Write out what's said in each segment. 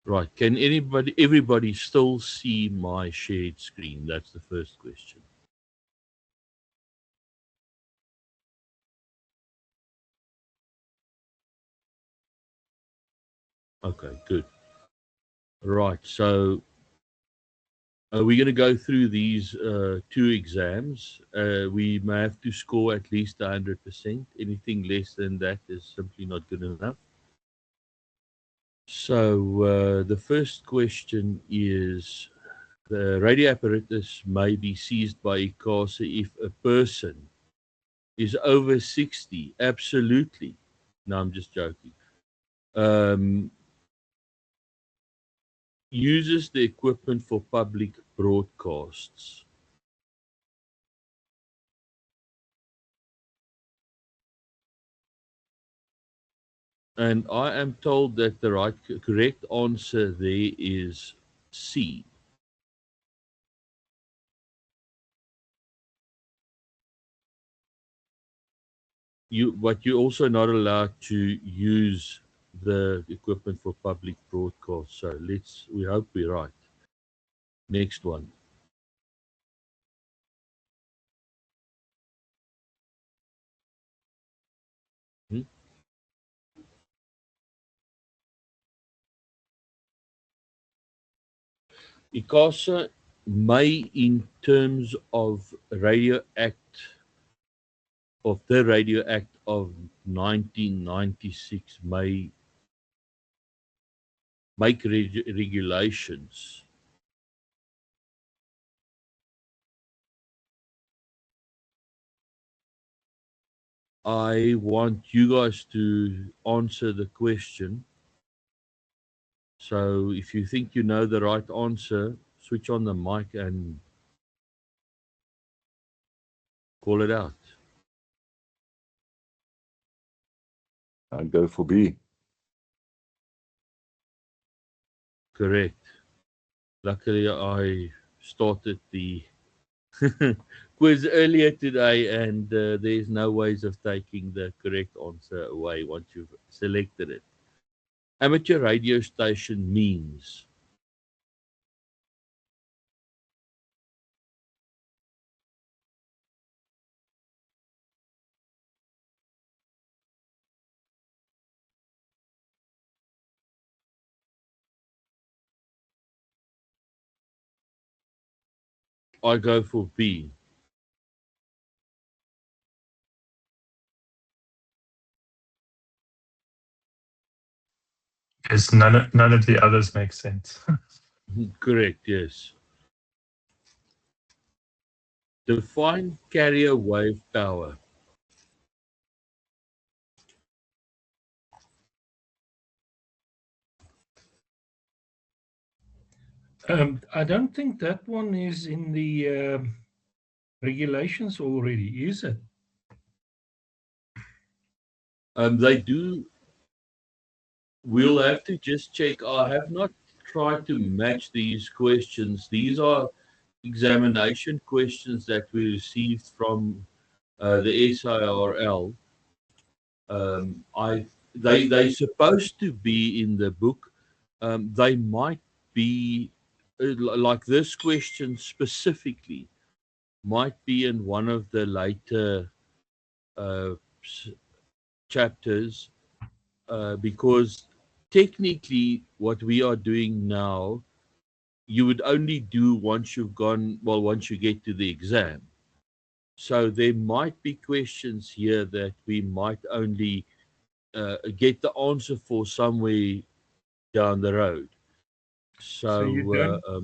Right. Can everybody still see my shared screen? That's the first question. Okay, good. Right. So we're going to go through these two exams. We may have to score at least 100%. Anything less than that is simply not good enough. So the first question is: the radio apparatus may be seized by ICASA if a person is over 60. Absolutely. No, I'm just joking. Um, uses the equipment for public broadcasts. And I am told that the correct answer there is C. But you're also not allowed to use the equipment for public broadcast. So we hope we're right. Next one. Hmm? ICASA may, in terms of the Radio Act of 1996, may make regulations. I want you guys to answer the question. So if you think you know the right answer, switch on the mic and call it out. I'd go for B. Correct. Luckily, I started the quiz earlier today, and there's no ways of taking the correct answer away once you've selected it. Amateur radio station means I go for B. Because none of the others make sense. Correct, yes. Define carrier wave power. I don't think that one is in the regulations already, is it? They do. We'll have to just check. I have not tried to match these questions. These are examination questions that we received from the SIRL. They supposed to be in the book. They might be like this question specifically might be in one of the later uh, chapters because technically what we are doing now you would only do once you get to the exam. So there might be questions here that we might only get the answer for somewhere down the road. So So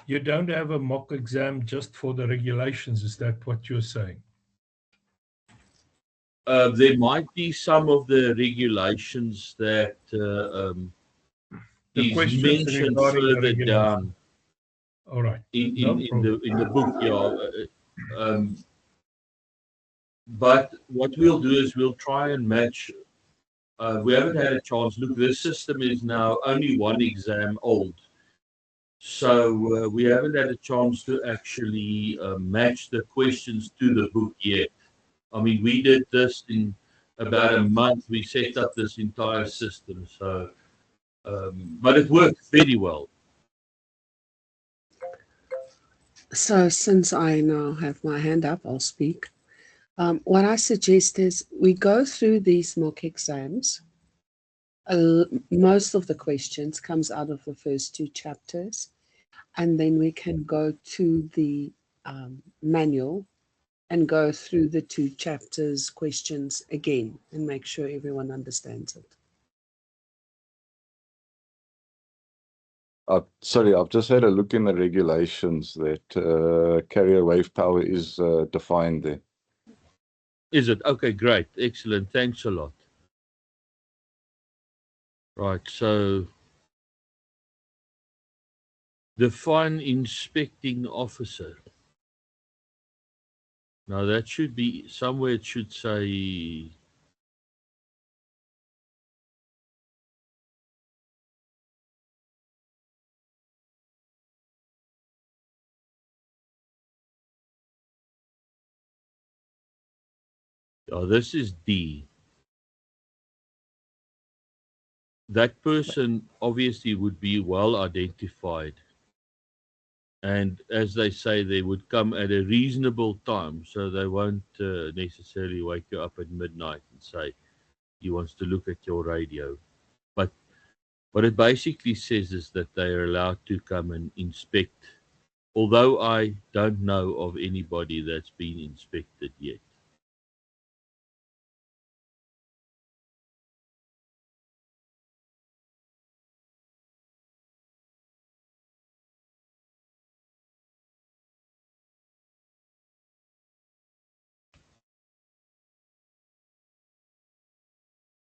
you don't have a mock exam just for the regulations. Is that what you're saying? there might be some of the regulations that The is questions mentioned regarding the further regulation. down All right. in, No in, in problem. the in the book. Yeah. But what we'll do is we'll try and match. We haven't had a chance. Look, this system is now only one exam old. So we haven't had a chance to actually match the questions to the book yet. I mean, we did this in about a month. We set up this entire system. So But it worked very well. So since I now have my hand up, I'll speak. What I suggest is we go through these mock exams. Most of the questions comes out of the first two chapters, and then we can go to the manual and go through the two chapters questions again and make sure everyone understands it. Sorry, I've just had a look in the regulations that carrier wave power is defined there. Is it? Okay, great. Excellent. Thanks a lot. Right, so define inspecting officer. Now that should be somewhere, it should say oh, this is D. That person obviously would be well identified. And as they say, they would come at a reasonable time, so they won't necessarily wake you up at midnight and say he wants to look at your radio. But what it basically says is that they are allowed to come and inspect, although I don't know of anybody that's been inspected yet.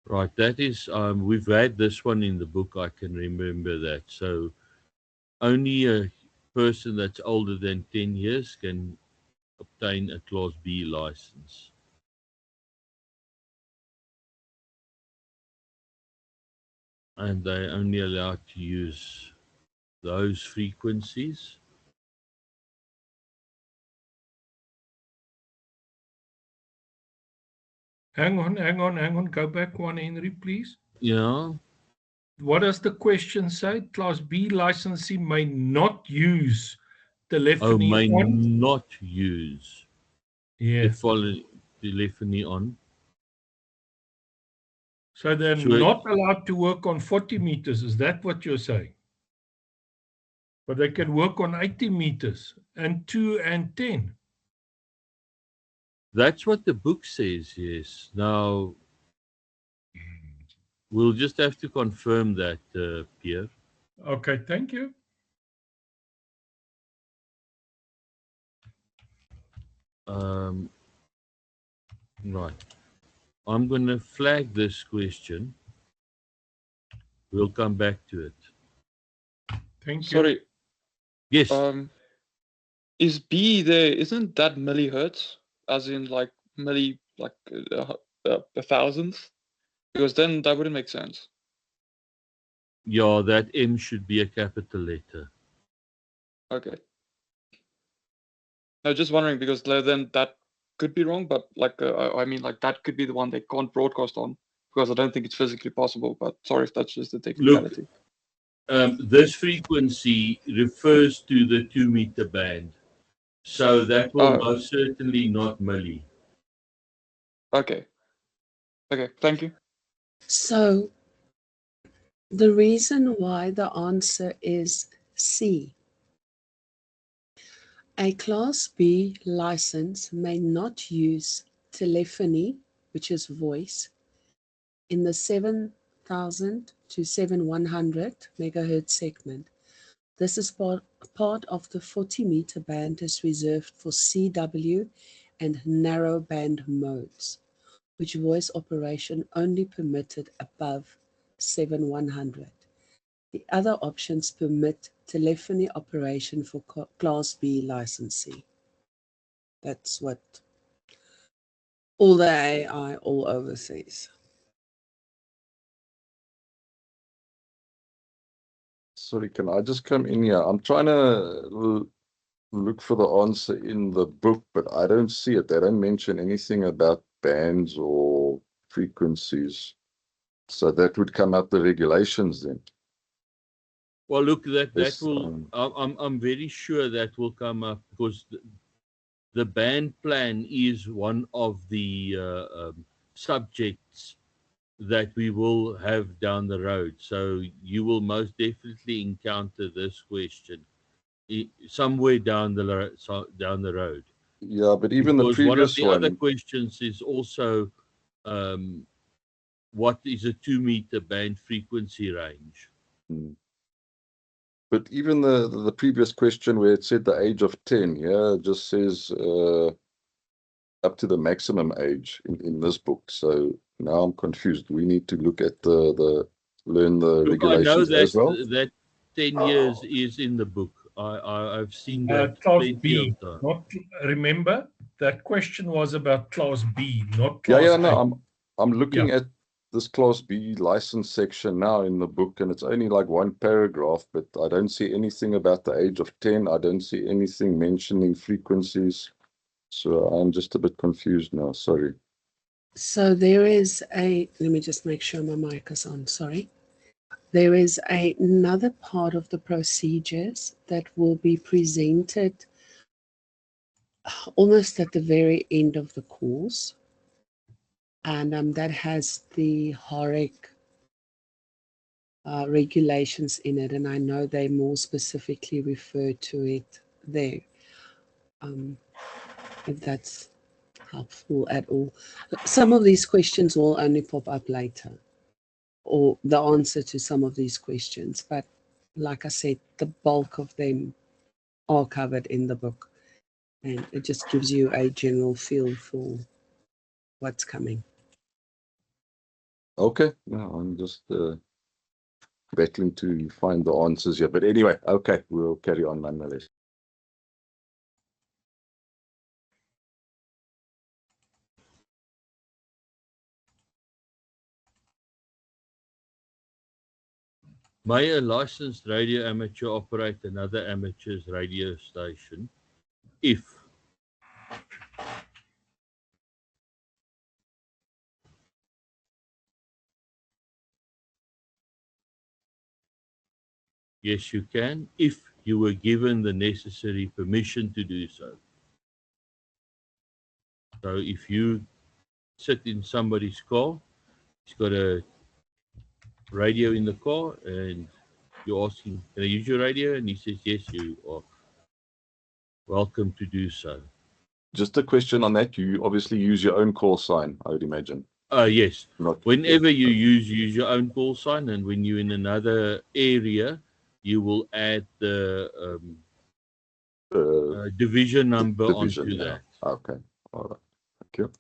Right, that is, we've had this one in the book, I can remember that. So only a person that's older than 10 years can obtain a Class B license. And they're only allowed to use those frequencies. Hang on. Go back one, Henry, please. Yeah. What does the question say? Class B licensee may not use telephony may on. not use Yeah. telephony on. So they're So not allowed to work on 40 meters. Is that what you're saying? But they can work on 80 meters and 2 and 10. That's what the book says, yes. Now, we'll just have to confirm that, Pierre. Okay, thank you. Right. I'm going to flag this question. We'll come back to it. Thank you. Sorry. Yes. Is B there? Isn't that millihertz, as in like milli, like a thousandth? Because then that wouldn't make sense. Yeah, that M should be a capital letter. Okay. No, just wondering because then that could be wrong, but like I mean, like that could be the one they can't broadcast on because I don't think it's physically possible. But sorry if that's just the technicality. This frequency refers to the 2 meter band. So that will most certainly not milli. Okay. Okay, thank you. So the reason why the answer is C. A Class B license may not use telephony, which is voice, in the 7,000 to 7,100 megahertz segment. This is part of the 40 meter band is reserved for CW and narrow band modes, which voice operation only permitted above 7,100. The other options permit telephony operation for Class B licensee. That's what all the AI all over says. Sorry, can I just come in here? I'm trying to look for the answer in the book, but I don't see it. They don't mention anything about bands or frequencies. So that would come out the regulations then. Well, look, that Yes, will. I'm very sure that will come up because the band plan is one of the subjects that we will have down the road. So you will most definitely encounter this question somewhere down the road. yeah, but even the Because one of previous the other one, questions is also what is a 2-meter band frequency range? but even the previous question where it said the age of 10, yeah, it just says up to the maximum age in this book. So now I'm confused. We need to look at learn the Look, I know regulations as well. that 10 years is in the book. I've seen that Class plenty B. of times. Not remember that question was about Class B, not Yeah, Class yeah, A. no, I'm looking at this Class B license section now in the book, and it's only like one paragraph, but I don't see anything about the age of 10. I don't see anything mentioning frequencies. So I'm just a bit confused now. Sorry. So there is let me just make sure my mic is on, sorry. There is another part of the procedures that will be presented almost at the very end of the course. And that has the HOREC regulations in it. And I know they more specifically refer to it there. If that's helpful at all. Some of these questions will only pop up later, or the answer to some of these questions. But like I said, the bulk of them are covered in the book. And it just gives you a general feel for what's coming. Okay. No, I'm just battling to find the answers here. But anyway, okay, we'll carry on nonetheless. May a licensed radio amateur operate another amateur's radio station if yes, you can, if you were given the necessary permission to do so. So if you sit in somebody's car, he's got a radio in the car, and you're asking, can I use your radio? And he says, yes, you are welcome to do so. Just a question on that. You obviously use your own call sign, I would imagine. Yes. Not Whenever you use your own call sign, and when you're in another area, you will add the division number division, onto yeah. that. Okay. All right. Thank you.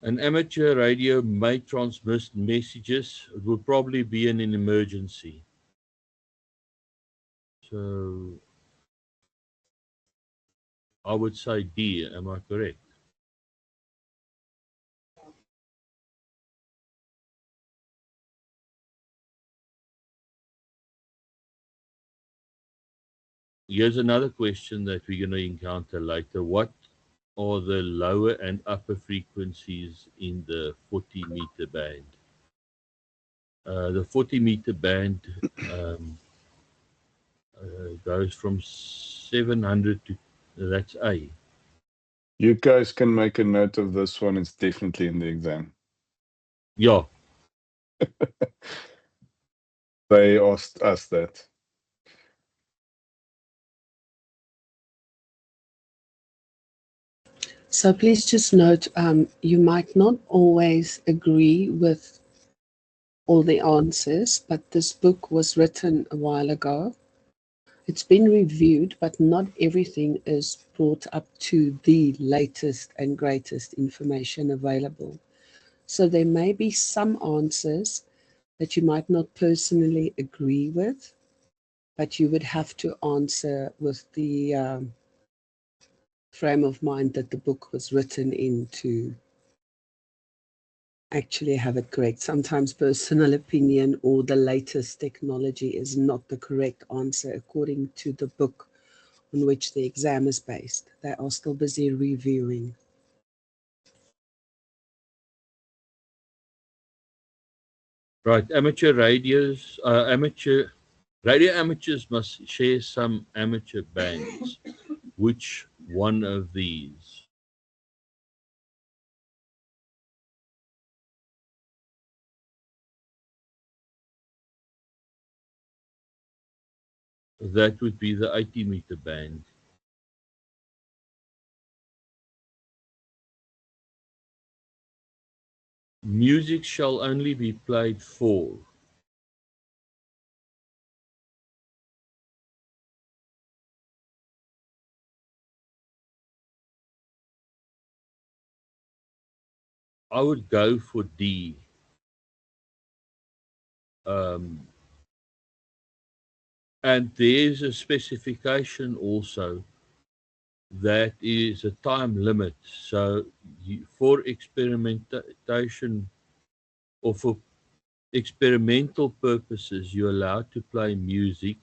An amateur radio may transmit messages. It will probably be in an emergency. So I would say D. Am I correct? Here's another question that we're going to encounter later. What are the lower and upper frequencies in the 40-meter band? The 40-meter band goes from 700 to, that's A. You guys can make a note of this one. It's definitely in the exam. Yeah. They asked us that. So please just note, you might not always agree with all the answers, but this book was written a while ago. It's been reviewed, but not everything is brought up to the latest and greatest information available. So there may be some answers that you might not personally agree with, but you would have to answer with the frame of mind that the book was written in to actually have it correct. Sometimes personal opinion or the latest technology is not the correct answer according to the book on which the exam is based. They are still busy reviewing. Right, amateur radios, radio amateurs must share some amateur bands. Which one of these? That would be the 80-meter band. Music shall only be played for. I would go for D. And there's a specification also that is a time limit. So for experimentation or for experimental purposes, you're allowed to play music.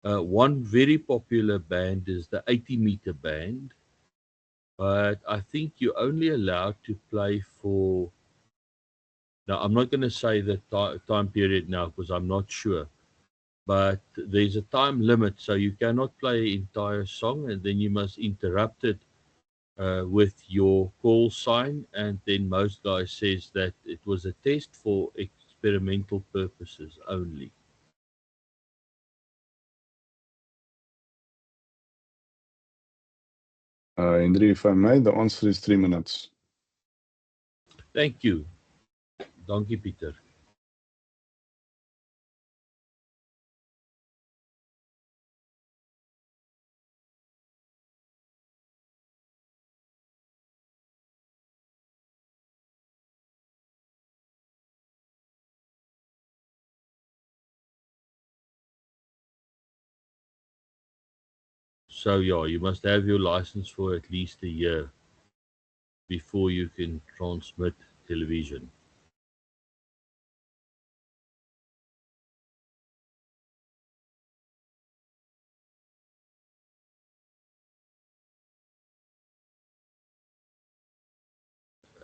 One very popular band is the 80-meter band, but I think you're only allowed to play for. Now, I'm not going to say the time period now because I'm not sure, but there's a time limit, so you cannot play an entire song and then you must interrupt it with your call sign. And then most guys says that it was a test for experimental purposes only. Henry, if I may, the answer is 3 minutes. Thank you. Dankie, Pieter. So yeah, you must have your license for at least a year before you can transmit television.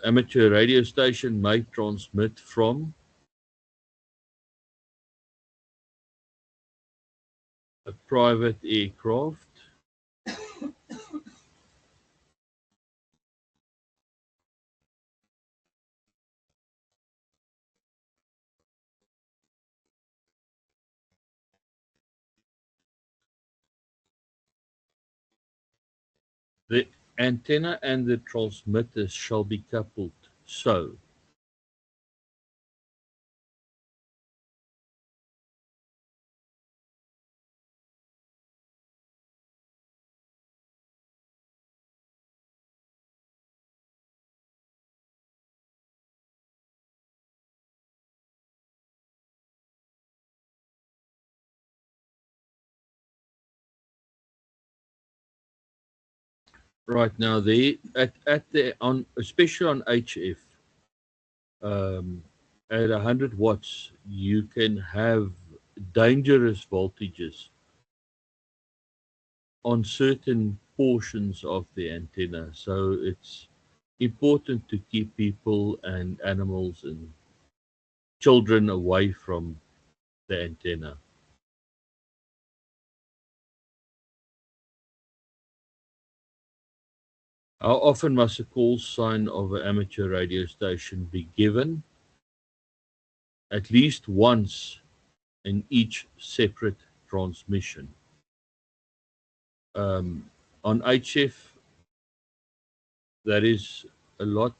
Amateur radio station may transmit from a private aircraft, the antenna and the transmitters shall be coupled. So, right now, they at the on especially on HF, at 100 watts, you can have dangerous voltages on certain portions of the antenna. So it's important to keep people and animals and children away from the antenna. How often must a call sign of an amateur radio station be given? At least once in each separate transmission. On HF, that is a lot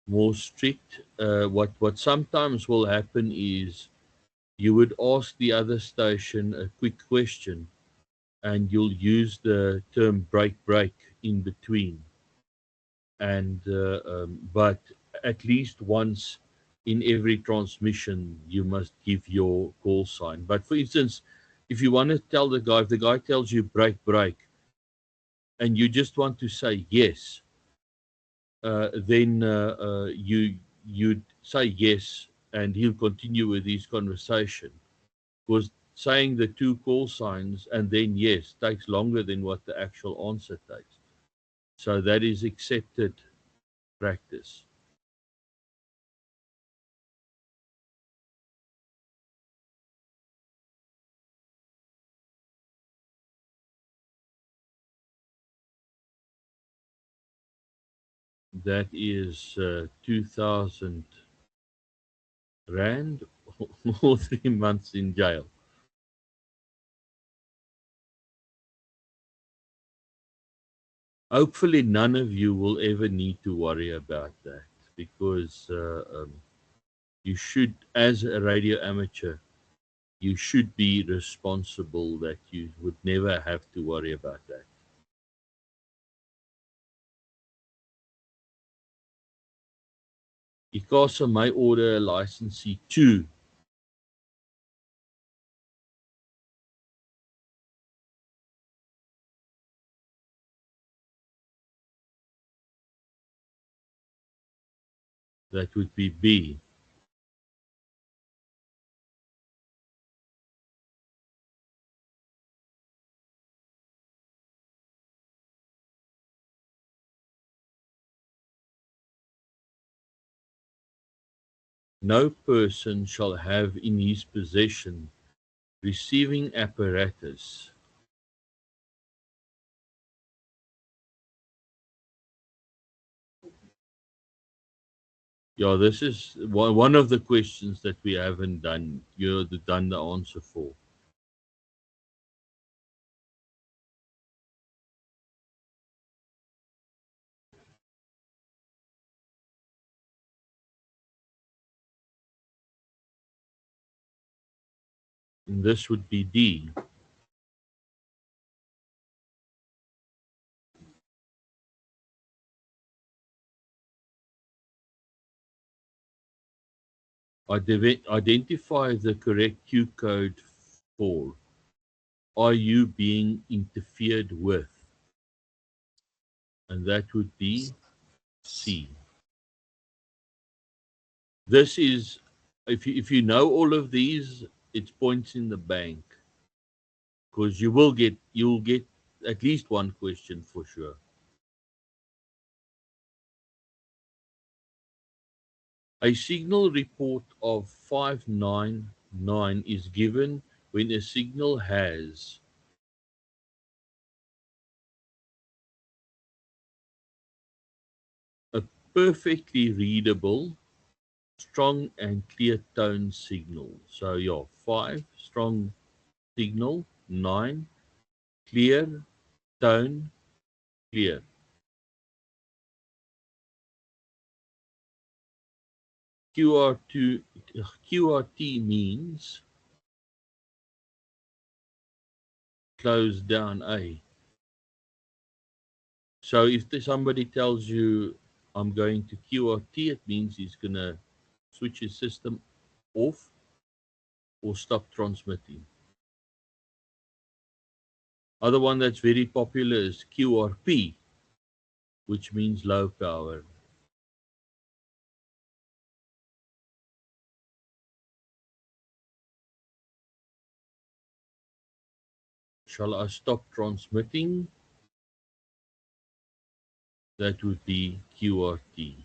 more strict. What sometimes will happen is you would ask the other station a quick question and you'll use the term break in between. And but at least once in every transmission you must give your call sign. But for instance, if you want to tell the guy, if the guy tells you break and you just want to say yes, then you'd say yes and he'll continue with his conversation, because saying the two call signs and then yes takes longer than what the actual answer takes. So that is accepted practice. That is 2,000 rand or 3 months in jail. Hopefully, none of you will ever need to worry about that, because you should, as a radio amateur, you should be responsible that you would never have to worry about that. ICASA may order a licensee too. That would be B. No person shall have in his possession receiving apparatus Yeah, this is one of the questions that we haven't done. Done the answer for. And this would be D. Identify the correct Q code for. Are you being interfered with? And that would be C. This is, if you know all of these, it's points in the bank, because you'll get at least one question for sure. A signal report of 599 is given when a signal has a perfectly readable, strong and clear tone signal. So yeah, 5, strong signal, 9, clear, tone, clear. QRT means close down A. So if somebody tells you, I'm going to QRT, it means he's going to switch his system off or stop transmitting. Other one that's very popular is QRP, which means low power. Shall I stop transmitting? That would be QRT.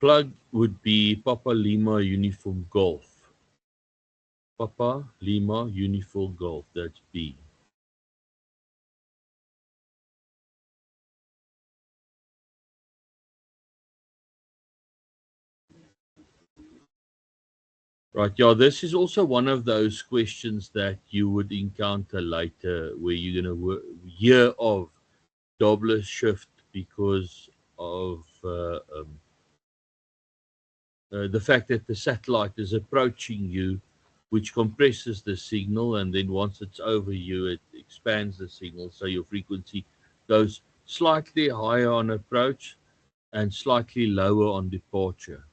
Plug would be Papa Lima Uniform Golf. Papa Lima Uniform Golf, that's B. Right, yeah, this is also one of those questions that you would encounter later, where you're going to hear of Doppler shift because of the fact that the satellite is approaching you, which compresses the signal, and then once it's over you, it expands the signal, so your frequency goes slightly higher on approach and slightly lower on departure.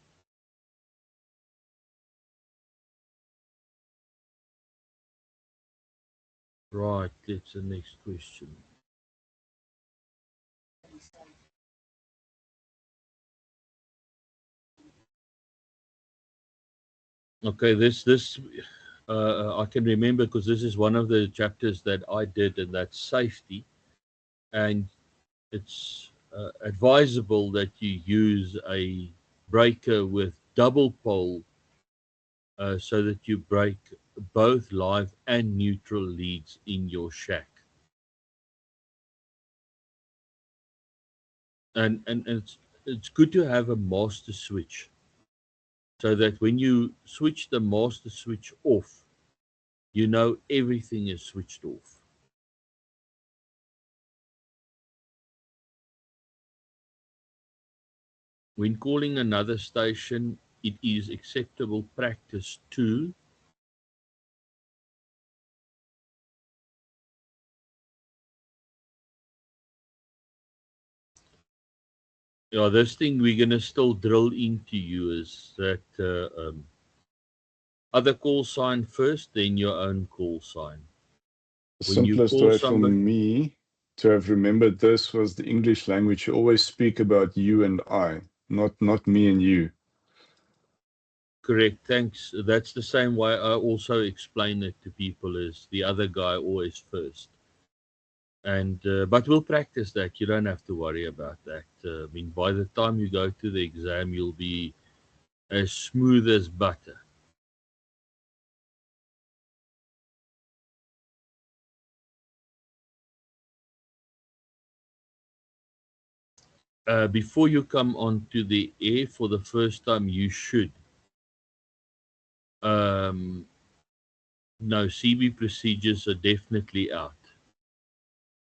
Right, that's the next question. Okay, this I can remember because this is one of the chapters that I did, and that's safety. And it's advisable that you use a breaker with double pole so that you break both live and neutral leads in your shack. And it's good to have a master switch, so that when you switch the master switch off, you know everything is switched off. When calling another station, it is acceptable practice to this thing we're going to still drill into you is that other call sign first, then your own call sign. The When you simplest call way somebody- for me to have remembered this was the English language. You always speak about you and I, not me and you. Correct, thanks. That's the same way I also explain it to people, is the other guy always first. And but we'll practice that. You don't have to worry about that. I mean, by the time you go to the exam, you'll be as smooth as butter. Before you come onto the air for the first time, you should no, CB procedures are definitely out.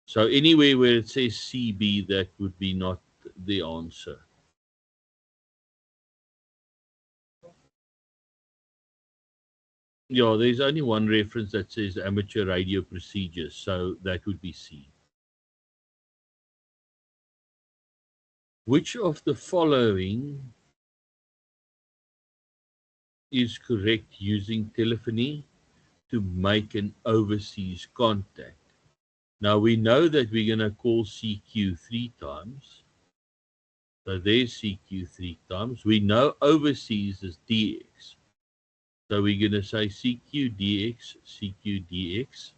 So anywhere where it says CB, that would be not the answer. Yeah, there's only one reference that says amateur radio procedures, so that would be C. Which of the following is correct using telephony to make an overseas contact? Now we know that we're going to call CQ 3 times. So there's CQ 3 times. We know overseas is DX. So we're going to say CQ DX, CQ DX.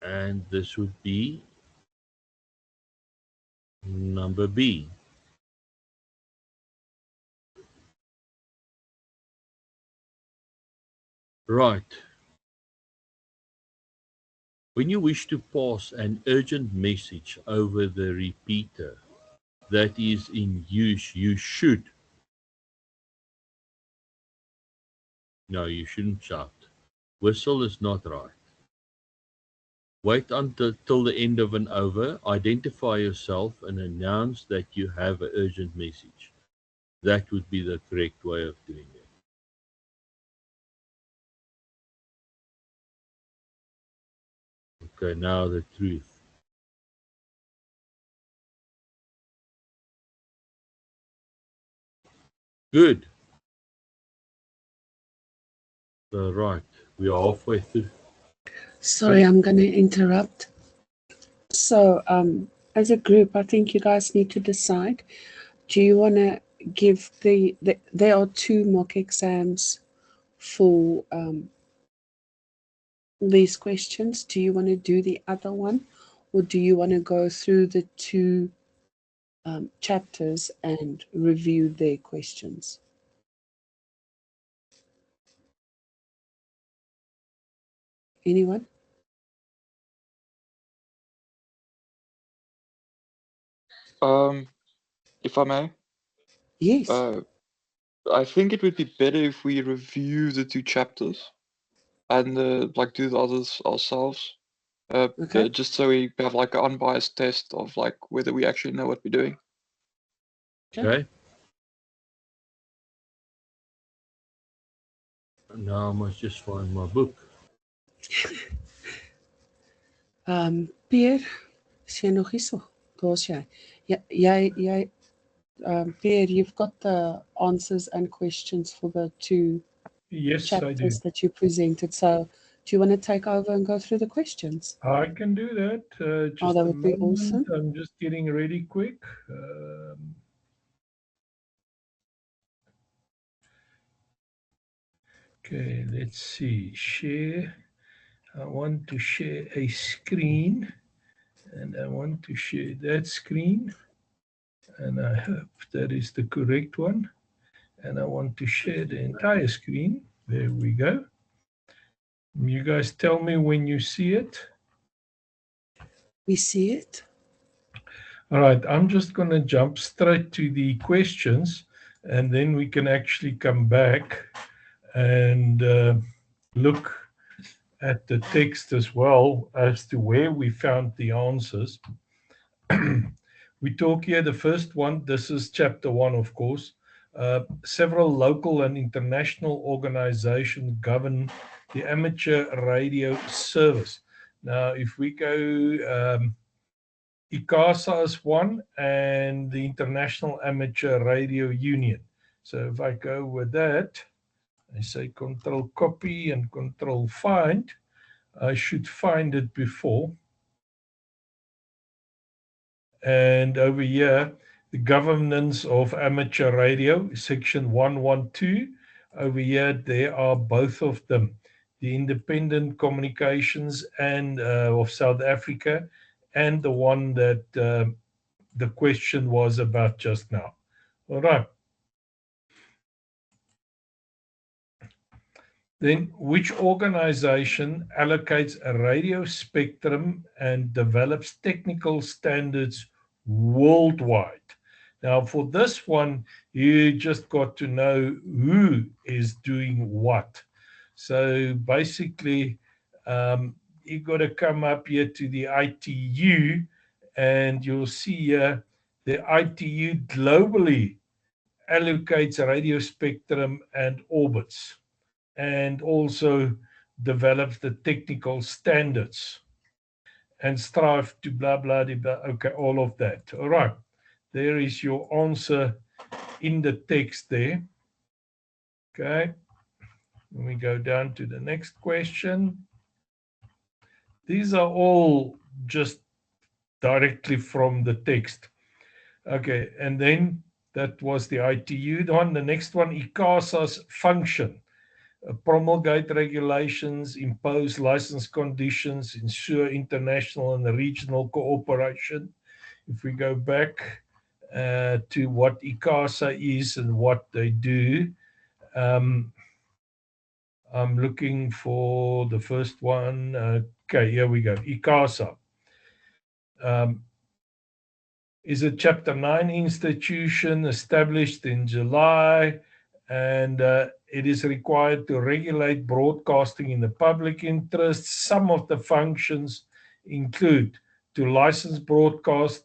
And this would be number B. Right. When you wish to pass an urgent message over the repeater that is in use, you should. No, you shouldn't shout. Whistle is not right. Wait until the end of an over, identify yourself and announce that you have an urgent message. That would be the correct way of doing it. Okay, now the truth. Good. Right, we are halfway through. Sorry, I'm going to interrupt. So, as a group, I think you guys need to decide. Do you want to give there are 2 mock exams for these questions. Do you want to do the other one, or do you want to go through the 2 chapters and review their questions? Anyone? If I may, Yes. I think it would be better if we review the 2 chapters and like do the others ourselves. Okay. Just so we have like an unbiased test of like whether we actually know what we're doing. Okay. Now I must just find my book. Pierre, is jy nog hierso? Daar's jy. Jy Pierre, you've got the answers and questions for the 2 Yes, I do. chapters that you presented. So, do you want to take over and go through the questions? I can do that. Just that a would be moment. awesome. I'm just getting ready quick. Okay, let's see. Share. I want to share a screen, and I want to share that screen, and I hope that is the correct one. and I want to share the entire screen. There we go. You guys tell me when you see it. We see it. All right, I'm just going to jump straight to the questions, and then we can actually come back and look at the text as well as to where we found the answers. We talk here, the first one, this is chapter 1, of course. Several local and international organizations govern the amateur radio service. Now, if we go, ICASA is one, and the International Amateur Radio Union. So if I go with that, I say control copy and control find. I should find it before. And over here, the governance of amateur radio, section 112. Over here, there are both of them. The Independent Communications and of South Africa, and the one that the question was about just now. All right. Then, which organization allocates a radio spectrum and develops technical standards worldwide? Now, for this one, you just got to know who is doing what. So basically, you got to come up here to the ITU, and you'll see here the ITU globally allocates radio spectrum and orbits, and also develops the technical standards and strive to blah, blah, blah. Okay, all of that. All right. There is your answer in the text there. Okay. When we go down to the next question. These are all just directly from the text. Okay, and then that was the ITU one. The next one, ICASA's function. Promulgate regulations, impose license conditions, ensure international and regional cooperation. If we go back to what ICASA is and what they do, I'm looking for the first one. Okay, here we go. ICASA is a Chapter 9 institution established in July, and it is required to regulate broadcasting in the public interest. Some of the functions include to license broadcast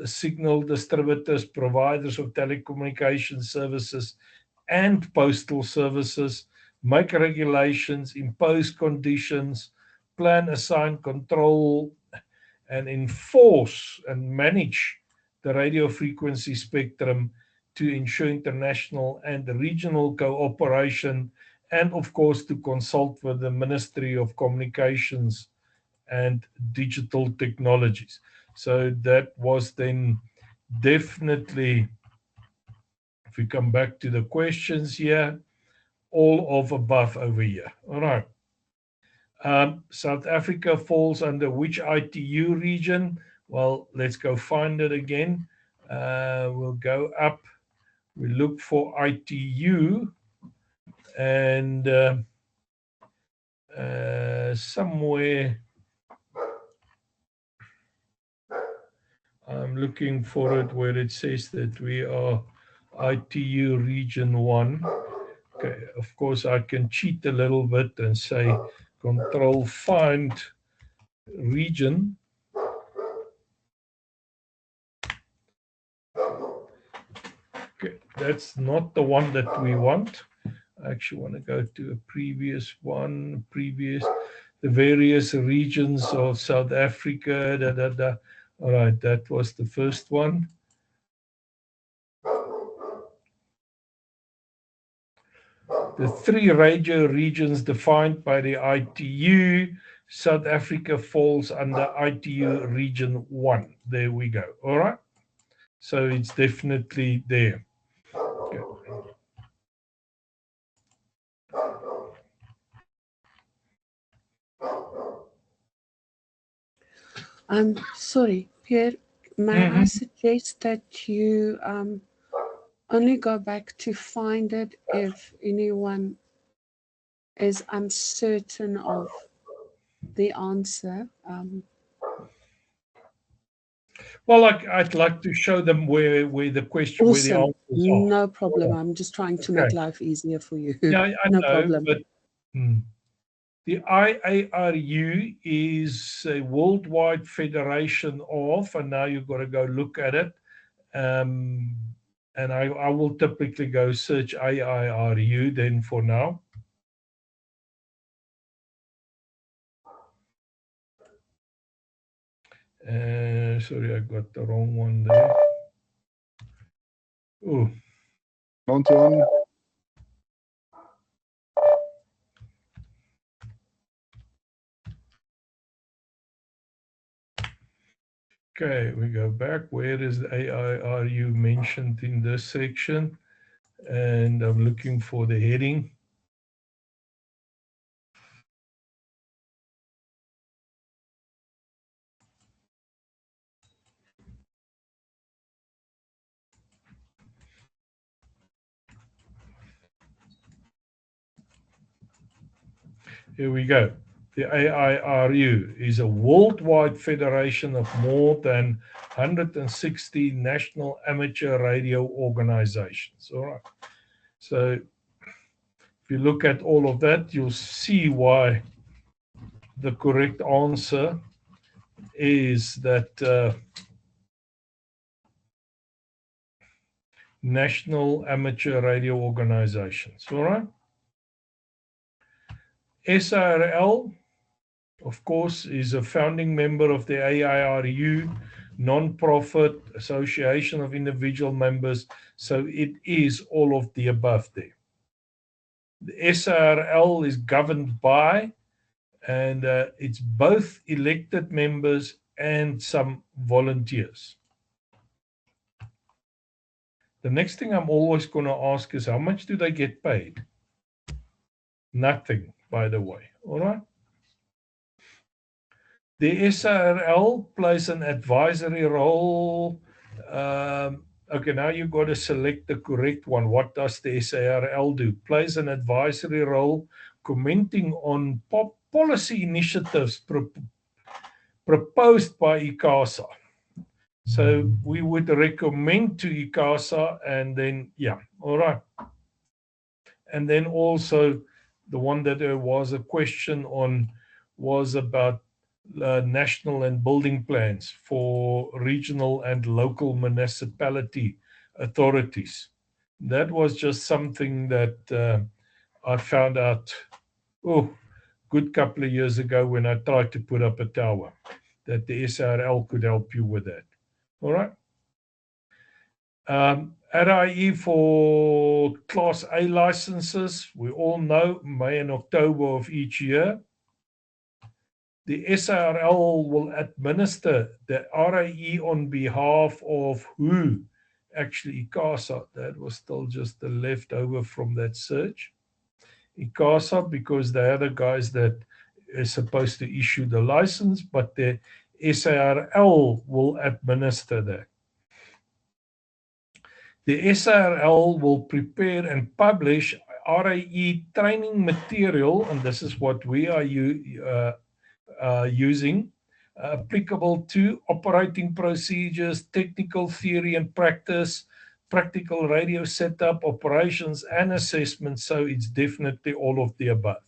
signal distributors, providers of telecommunication services and postal services, make regulations, impose conditions, plan, assign, control, and enforce and manage the radio frequency spectrum to ensure international and regional cooperation, and of course to consult with the Ministry of Communications and Digital Technologies. So that was then definitely, if we come back to the questions here, all of above over here. All right. South Africa falls under which ITU region? Well, let's go find it again. We'll go up. We look for ITU, and somewhere I'm looking for it where it says that we are ITU region 1. Okay, of course I can cheat a little bit and say control find region. Okay, that's not the one that we want. I actually want to go to a previous one, the various regions of South Africa, All right, that was the first one. The 3 radio regions defined by the ITU, South Africa falls under ITU region 1. There we go. All right. So it's definitely there. Okay. Sorry, Pierre, may I suggest that you only go back to find it if anyone is uncertain of the answer. Well, I'd like to show them where the question, where the Awesome. answers are. No problem. I'm just trying to make life easier for you. Yeah, I No know, problem. but the IARU is a worldwide federation of, and now you've got to go look at it. And I will typically go search IARU then for now. Sorry, I got the wrong one there. Oh, Anton, okay, we go back. Where is the AIRU mentioned in this section? And I'm looking for the heading. Here we go. The AIRU is a worldwide federation of more than 160 national amateur radio organizations. All right. So if you look at all of that, you'll see why the correct answer is that national amateur radio organizations. All right. SARL, of course, is a founding member of the AIRU, non-profit association of individual members. So it is all of the above there. The SARL is governed by, and it's both elected members and some volunteers. The next thing I'm always going to ask is, how much do they get paid? Nothing, by the way. All right. The SARL plays an advisory role. Okay, now you've got to select the correct one. What does the SARL do? Plays an advisory role, commenting on policy initiatives proposed by ICASA. So we would recommend to ICASA, and then, yeah, all right. And then also the one that there was a question on was about national and building plans for regional and local municipality authorities. That was just something that I found out, good couple of years ago when I tried to put up a tower, that the SARL could help you with that. All right. RIE for Class A licenses, we all know May and October of each year. The SARL will administer the RIE on behalf of who? Actually, ICASA. That was still just the leftover from that search. ICASA, because they are the guys that are supposed to issue the license, but the SARL will administer that. The SARL will prepare and publish RIE training material, and this is what we are using, applicable to operating procedures, technical theory and practice, practical radio setup, operations and assessment. So it's definitely all of the above.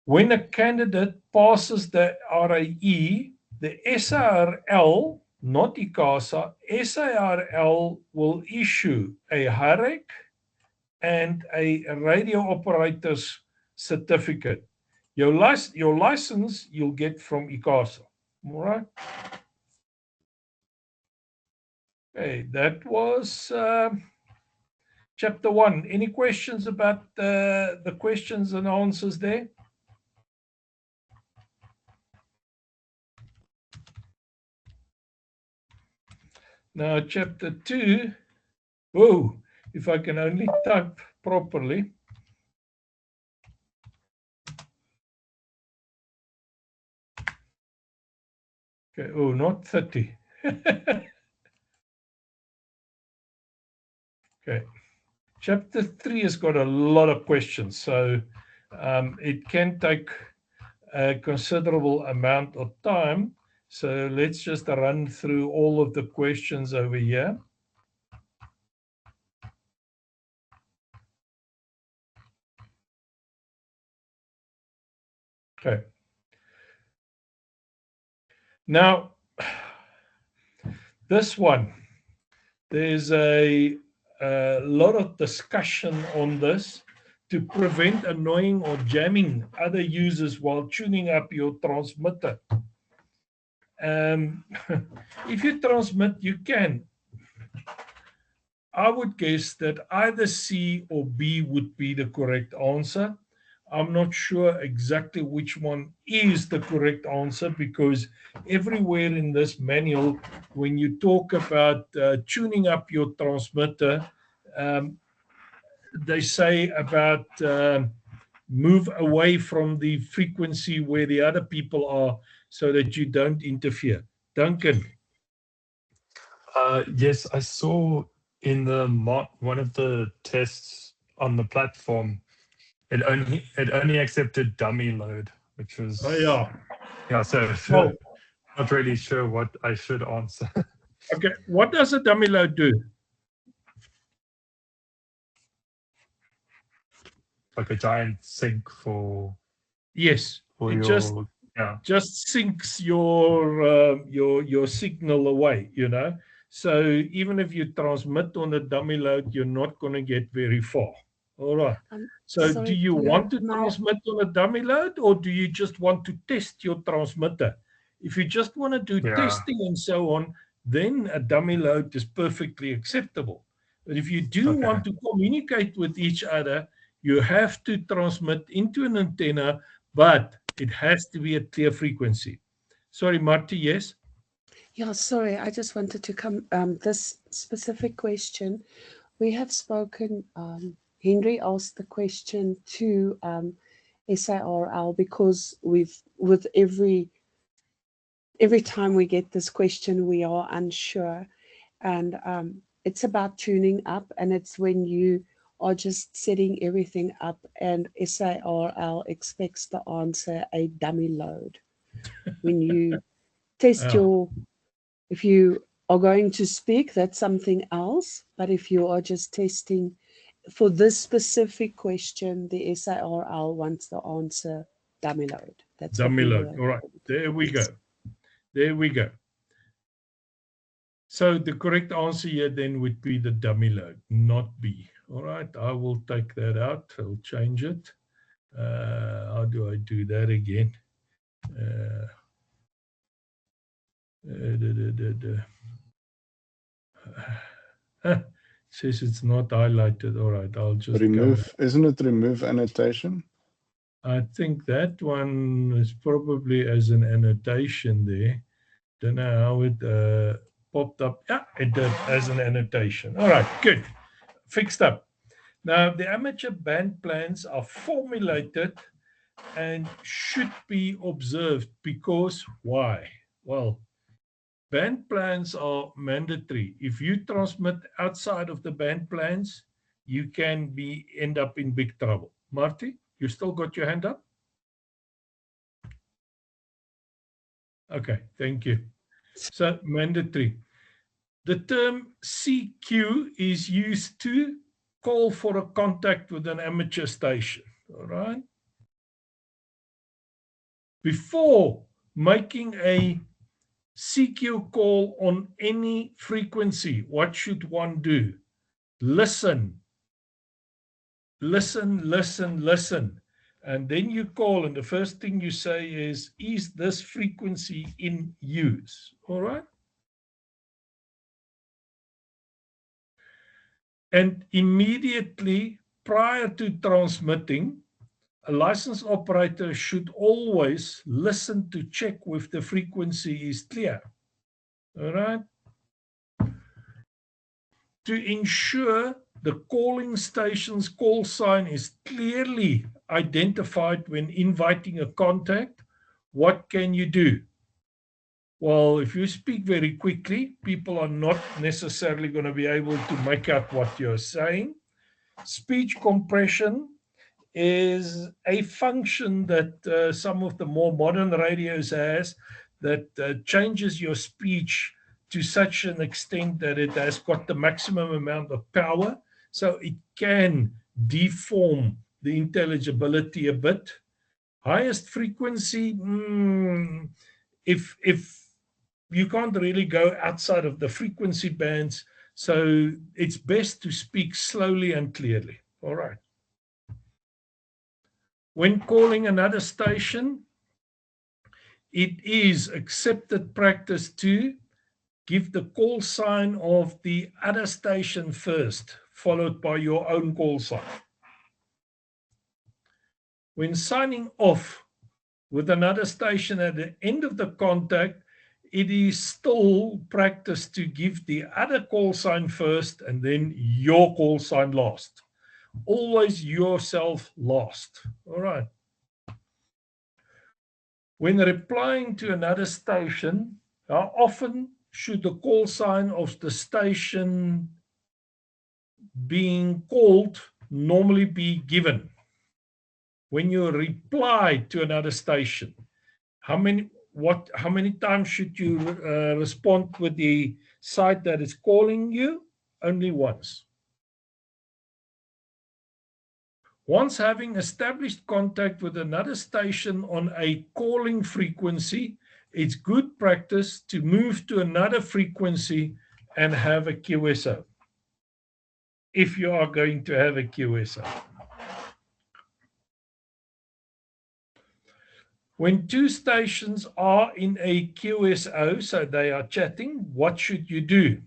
When a candidate passes the RIE, the SARL, not ICASA, SARL will issue a HAREC and a radio operator's certificate. Your license you'll get from ICASA. All right. Okay, that was chapter 1. Any questions about the questions and answers there? Now, chapter 2. Oh, if I can only type properly. Okay, oh, not 30. Okay. Chapter 3 has got a lot of questions, so it can take a considerable amount of time. So let's just run through all of the questions over here. Okay. Now, this one, there's a lot of discussion on this to prevent annoying or jamming other users while tuning up your transmitter. If you transmit, you can. I would guess that either C or B would be the correct answer. I'm not sure exactly which one is the correct answer, because everywhere in this manual, when you talk about tuning up your transmitter, they say about move away from the frequency where the other people are so that you don't interfere. Duncan. Yes, I saw in the one of the tests on the platform, it only accepted dummy load, which was so Oh. not really sure what I should answer. Okay, what does a dummy load do? Like a giant sink for Yes, for it your just sinks your signal away, you know. So even if you transmit on a dummy load, you're not going to get very far. All right. So sorry, do you Theo, want to transmit on a dummy load, or do you just want to test your transmitter? If you just want to do testing and so on, then a dummy load is perfectly acceptable. But if you do want to communicate with each other, you have to transmit into an antenna, but it has to be a clear frequency. Sorry, Marty, yes? Yeah, sorry, I just wanted to come, this specific question. We have spoken, Henry asked the question to SARL because with every time we get this question, we are unsure. And it's about tuning up, and it's when you are just setting everything up and SARL expects the answer a dummy load. When you test if you are going to speak, that's something else. But if you are just testing for this specific question, the SARL wants the answer dummy load. That's dummy load. All right, there we go. There we go. So the correct answer here then would be the dummy load, not B. All right, I will take that out. I'll change it. How do I do that again? Says it's not highlighted. All right, I'll just remove. Isn't it remove annotation? I think that one is probably as an annotation there. Don't know how it popped up. Yeah, it did as an annotation. All right, good. Fixed up. Now, the amateur band plans are formulated and should be observed because why? Well, band plans are mandatory. If you transmit outside of the band plans, you can end up in big trouble. Marty, you still got your hand up? Okay, thank you. So, mandatory. The term CQ is used to call for a contact with an amateur station. All right. Before making a CQ call on any frequency, what should one do? Listen. Listen, listen, listen. And then you call, and the first thing you say is this frequency in use? All right. And immediately prior to transmitting, a licensed operator should always listen to check if the frequency is clear. All right. To ensure the calling station's call sign is clearly identified when inviting a contact, what can you do? Well, if you speak very quickly, people are not necessarily going to be able to make out what you're saying. Speech compression is a function that some of the more modern radios has that changes your speech to such an extent that it has got the maximum amount of power. So it can deform the intelligibility a bit. Highest frequency, if you can't really go outside of the frequency bands, so it's best to speak slowly and clearly. All right. When calling another station, it is accepted practice to give the call sign of the other station first, followed by your own call sign. When signing off with another station at the end of the contact, it is still practice to give the other call sign first and then your call sign last. Always yourself last. All right. When replying to another station, how often should the call sign of the station being called normally be given? When you reply to another station, how many times should you respond with the site that is calling you? Only once. Once having established contact with another station on a calling frequency, it's good practice to move to another frequency and have a QSO, if you are going to have a QSO. When two stations are in a QSO, so they are chatting, what should you do?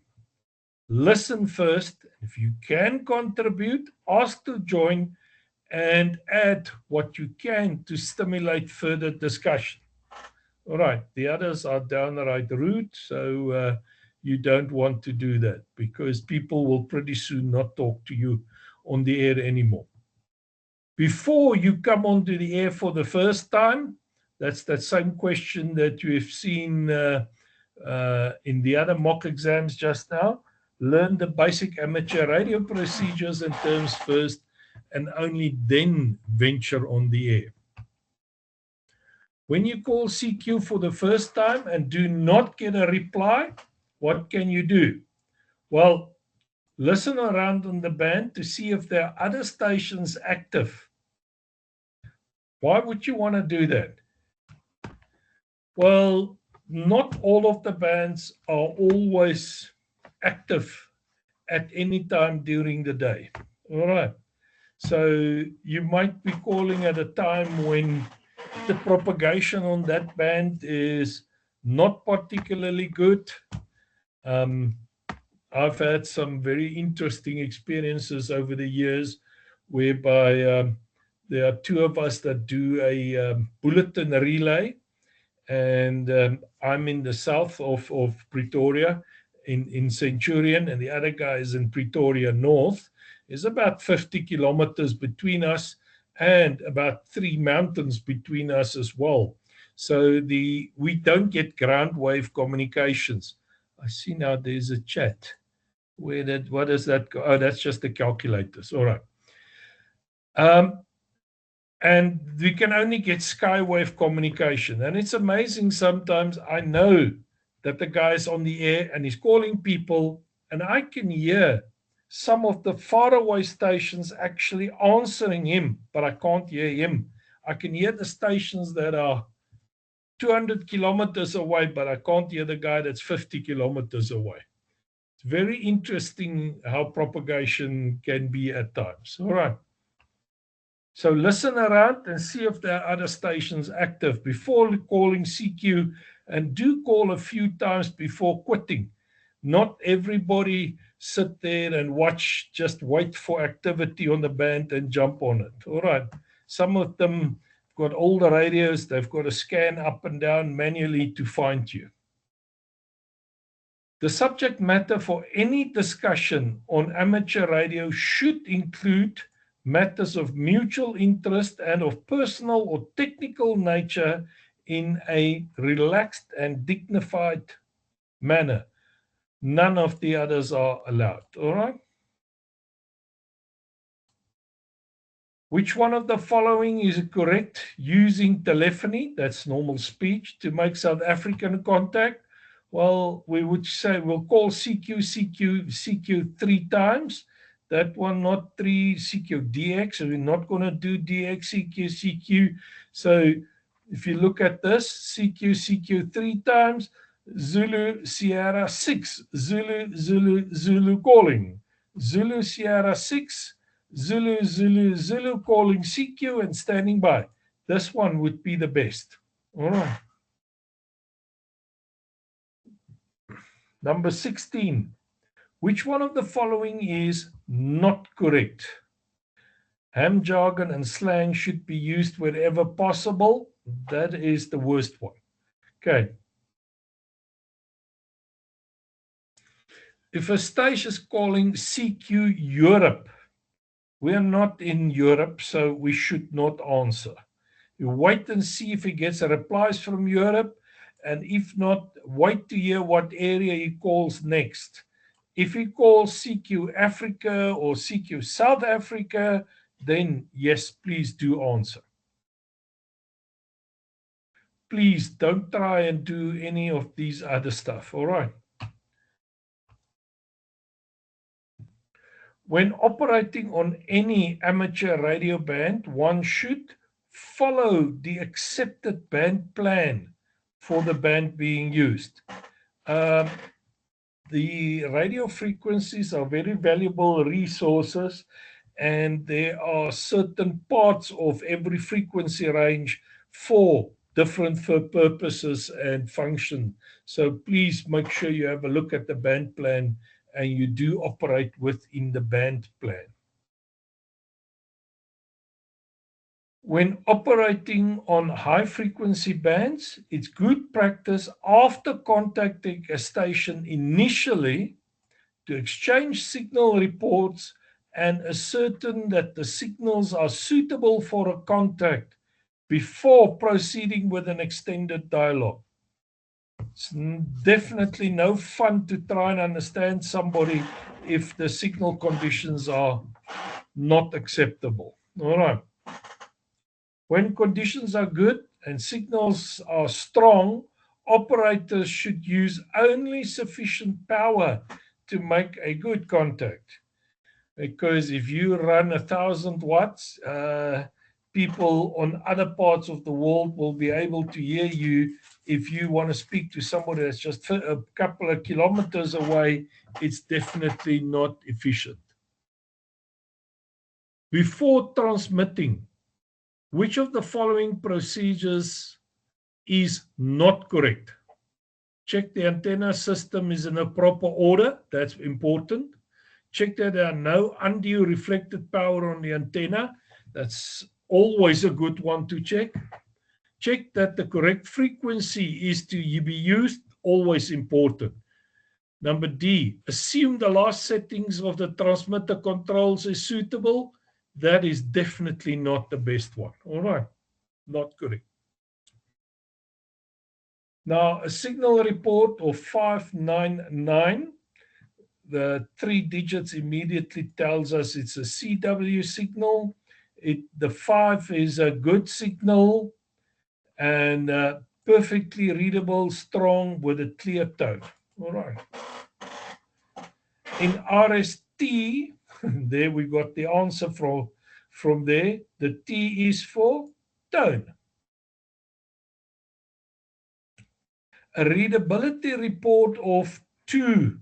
Listen first. If you can contribute, ask to join and add what you can to stimulate further discussion. All right, the others are downright rude, so you don't want to do that because people will pretty soon not talk to you on the air anymore. Before you come onto the air for the first time, that's that same question that you have seen in the other mock exams just now. Learn the basic amateur radio procedures and terms first, and only then venture on the air. When you call CQ for the first time and do not get a reply, what can you do? Well, listen around on the band to see if there are other stations active. Why would you want to do that? Well, not all of the bands are always active at any time during the day. All right. So you might be calling at a time when the propagation on that band is not particularly good. I've had some very interesting experiences over the years whereby there are two of us that do a bulletin relay, and I'm in the south of Pretoria in Centurion, and the other guy is in Pretoria North. There's about 50 kilometers between us and about 3 mountains between us as well. So we don't get ground wave communications. I see now there's a chat. What does that go? Oh, that's just the calculators. All right. And we can only get skywave communication. And it's amazing sometimes. I know that the guy's on the air and he's calling people, and I can hear some of the faraway stations actually answering him, but I can't hear him. I can hear the stations that are 200 kilometers away, but I can't hear the guy that's 50 kilometers away. It's very interesting how propagation can be at times. All right. So listen around and see if there are other stations active before calling CQ, and do call a few times before quitting. Not everybody sit there and watch, just wait for activity on the band and jump on it. All right. Some of them got older radios. They've got to scan up and down manually to find you. The subject matter for any discussion on amateur radio should include matters of mutual interest and of personal or technical nature in a relaxed and dignified manner. None of the others are allowed. All right. Which one of the following is correct? Using telephony, that's normal speech, to make South African contact. Well, we would say we'll call CQ, CQ, CQ 3 times. That one, not 3 CQ DX. So we're not going to do DX, CQ, CQ. So if you look at this, CQ, CQ 3 times, Zulu, Sierra 6, Zulu, Zulu, Zulu calling. Zulu, Sierra 6, Zulu, Zulu, Zulu calling CQ and standing by. This one would be the best. All right. Number 16. Which one of the following is not correct? Ham jargon and slang should be used wherever possible. That is the worst one. Okay. If a station is calling CQ Europe, we are not in Europe, so we should not answer. You wait and see if he gets replies from Europe, and if not, wait to hear what area he calls next. If he calls CQ Africa or CQ South Africa, then yes, please do answer. Please don't try and do any of these other stuff, all right? When operating on any amateur radio band, one should follow the accepted band plan for the band being used. The radio frequencies are very valuable resources, and there are certain parts of every frequency range for different purposes and function. So please make sure you have a look at the band plan and you do operate within the band plan. When operating on high frequency bands, it's good practice after contacting a station initially to exchange signal reports and ascertain that the signals are suitable for a contact before proceeding with an extended dialogue. It's definitely no fun to try and understand somebody if the signal conditions are not acceptable. All right. When conditions are good and signals are strong, operators should use only sufficient power to make a good contact. Because if you run 1,000 watts, people on other parts of the world will be able to hear you. If you want to speak to somebody that's just a couple of kilometers away, it's definitely not efficient. Before transmitting, which of the following procedures is not correct? Check the antenna system is in a proper order. That's important. Check that there are no undue reflected power on the antenna. That's always a good one to check. Check that the correct frequency is to be used. Always important. Number D, assume the last settings of the transmitter controls is suitable. That is definitely not the best one. All right, not correct. Now, a signal report of 599, the 3 digits immediately tells us it's a CW signal. The 5 is a good signal and perfectly readable, strong with a clear tone. All right. In RST, there we got the answer from there. The T is for tone. A readability report of 2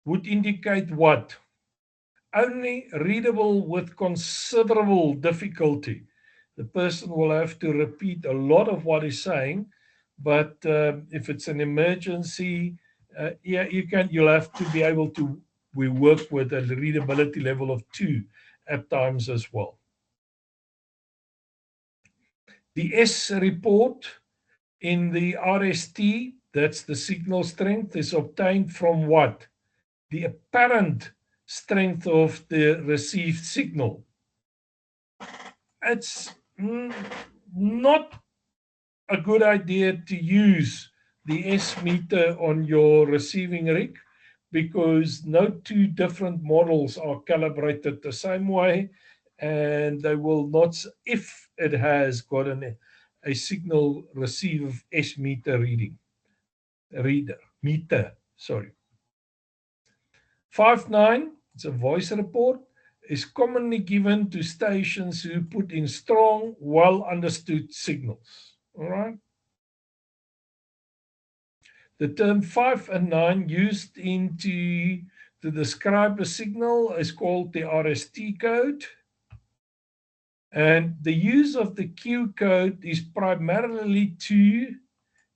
would indicate what? Only readable with considerable difficulty. The person will have to repeat a lot of what he's saying, but if it's an emergency, yeah, you'll have to be able to work with a readability level of 2 at times as well. The S report in the RST, that's the signal strength, is obtained from what? The apparent strength of the received signal. It's not a good idea to use the S meter on your receiving rig, because no two different models are calibrated the same way, and they will not, if it has got a signal receive S meter meter, sorry. 5.9, it's a voice report, is commonly given to stations who put in strong, well understood signals. All right. The term 5 and 9 used to describe a signal is called the RST code. And the use of the Q code is primarily to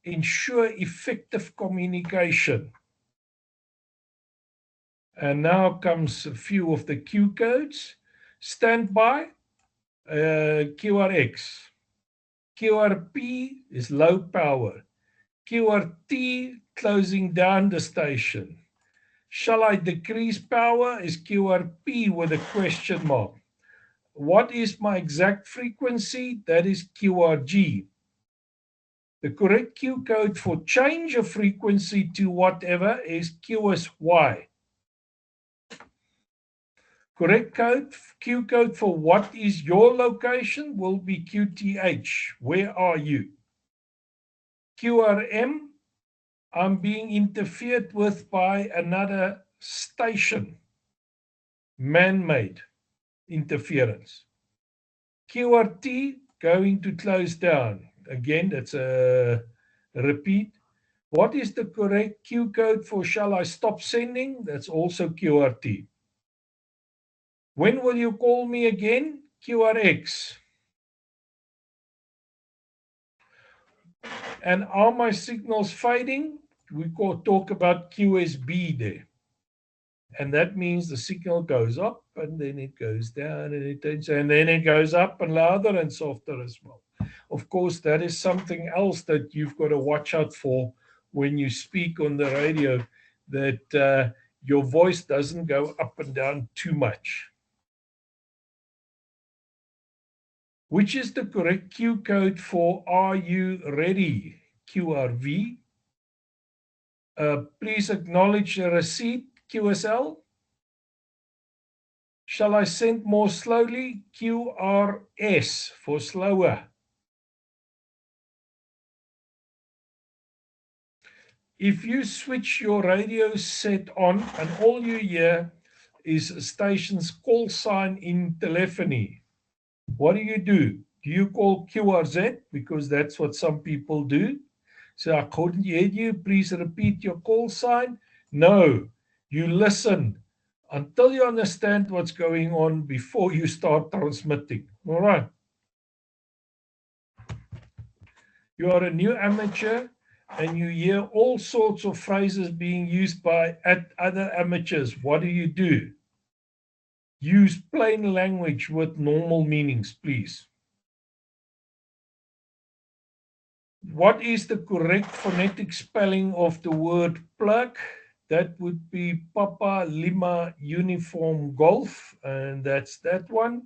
ensure effective communication. And now comes a few of the Q codes. Standby, QRX. QRP is low power. QRT, closing down the station. Shall I decrease power is QRP with a question mark. What is my exact frequency? That is QRG. The correct Q code for change of frequency to whatever is QSY. Correct Q code for what is your location will be QTH. Where are you? QRM, I'm being interfered with by another station. Man-made interference. QRT, going to close down. Again, that's a repeat. What is the correct Q code for shall I stop sending? That's also QRT. When will you call me again? QRX. And are my signals fading? We talk about QSB there. And that means the signal goes up and then it goes down and then it goes up and louder and softer as well. Of course, that is something else that you've got to watch out for when you speak on the radio, that your voice doesn't go up and down too much. Which is the correct Q code for are you ready? QRV. Please acknowledge the receipt, QSL. Shall I send more slowly? QRS for slower. If you switch your radio set on and all you hear is a station's call sign in telephony, what do? Do you call QRZ? Because that's what some people do. So I couldn't hear you. Please repeat your call sign. No, you listen until you understand what's going on before you start transmitting. All right. You are a new amateur and you hear all sorts of phrases being used by other amateurs. What do? Use plain language with normal meanings, please. What is the correct phonetic spelling of the word plug? That would be Papa Lima Uniform Golf, and that's that one.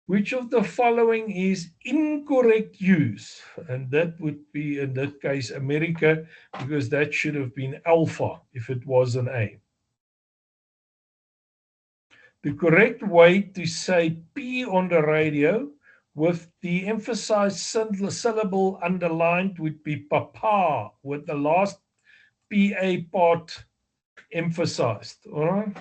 Which of the following is incorrect use? And that would be, in that case, America, because that should have been Alpha if it was an A. The correct way to say P on the radio with the emphasized syllable underlined would be papa, with the last PA part emphasized. All right.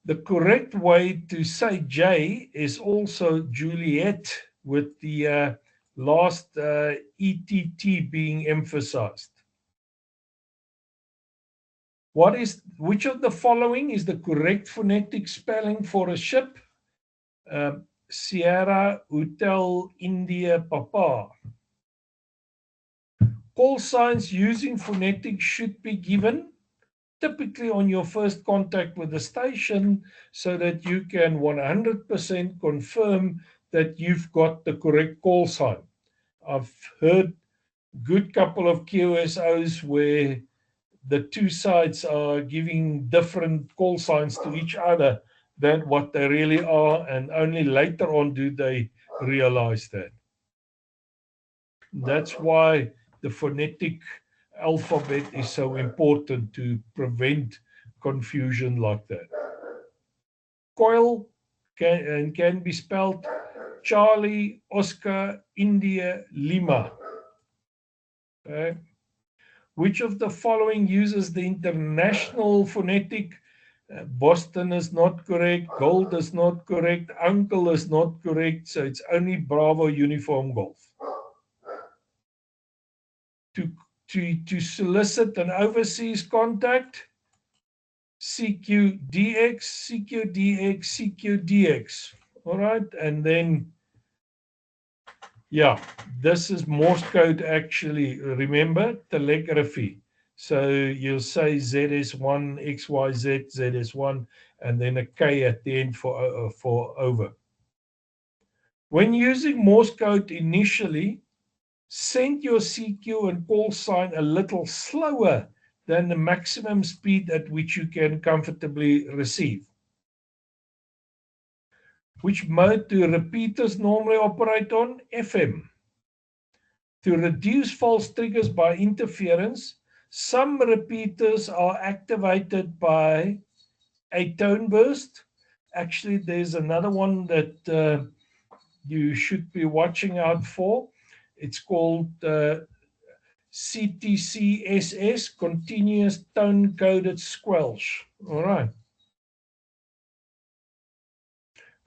The correct way to say J is also Juliet, with the last ETT being emphasized. Which of the following is the correct phonetic spelling for a ship? Sierra, Hotel, India, Papa. Call signs using phonetics should be given typically on your first contact with the station, so that you can 100% confirm that you've got the correct call sign. I've heard good couple of QSOs where the two sides are giving different call signs to each other than what they really are, and only later on do they realize that. That's why the phonetic alphabet is so important to prevent confusion like that. Coil can be spelled Charlie, Oscar, India, Lima. Okay. Which of the following uses the international phonetic? Boston is not correct. Gold is not correct. Uncle is not correct. So it's only Bravo Uniform Golf. To solicit an overseas contact, CQDX, CQDX, CQDX. All right, and then, yeah, this is Morse code actually. Remember, telegraphy. So you'll say ZS1, XYZ, ZS1, and then a K at the end for over. When using Morse code initially, send your CQ and call sign a little slower than the maximum speed at which you can comfortably receive. Which mode do repeaters normally operate on? FM. To reduce false triggers by interference, some repeaters are activated by a tone burst. Actually, there's another one that you should be watching out for. It's called CTCSS, Continuous Tone Coded Squelch. All right.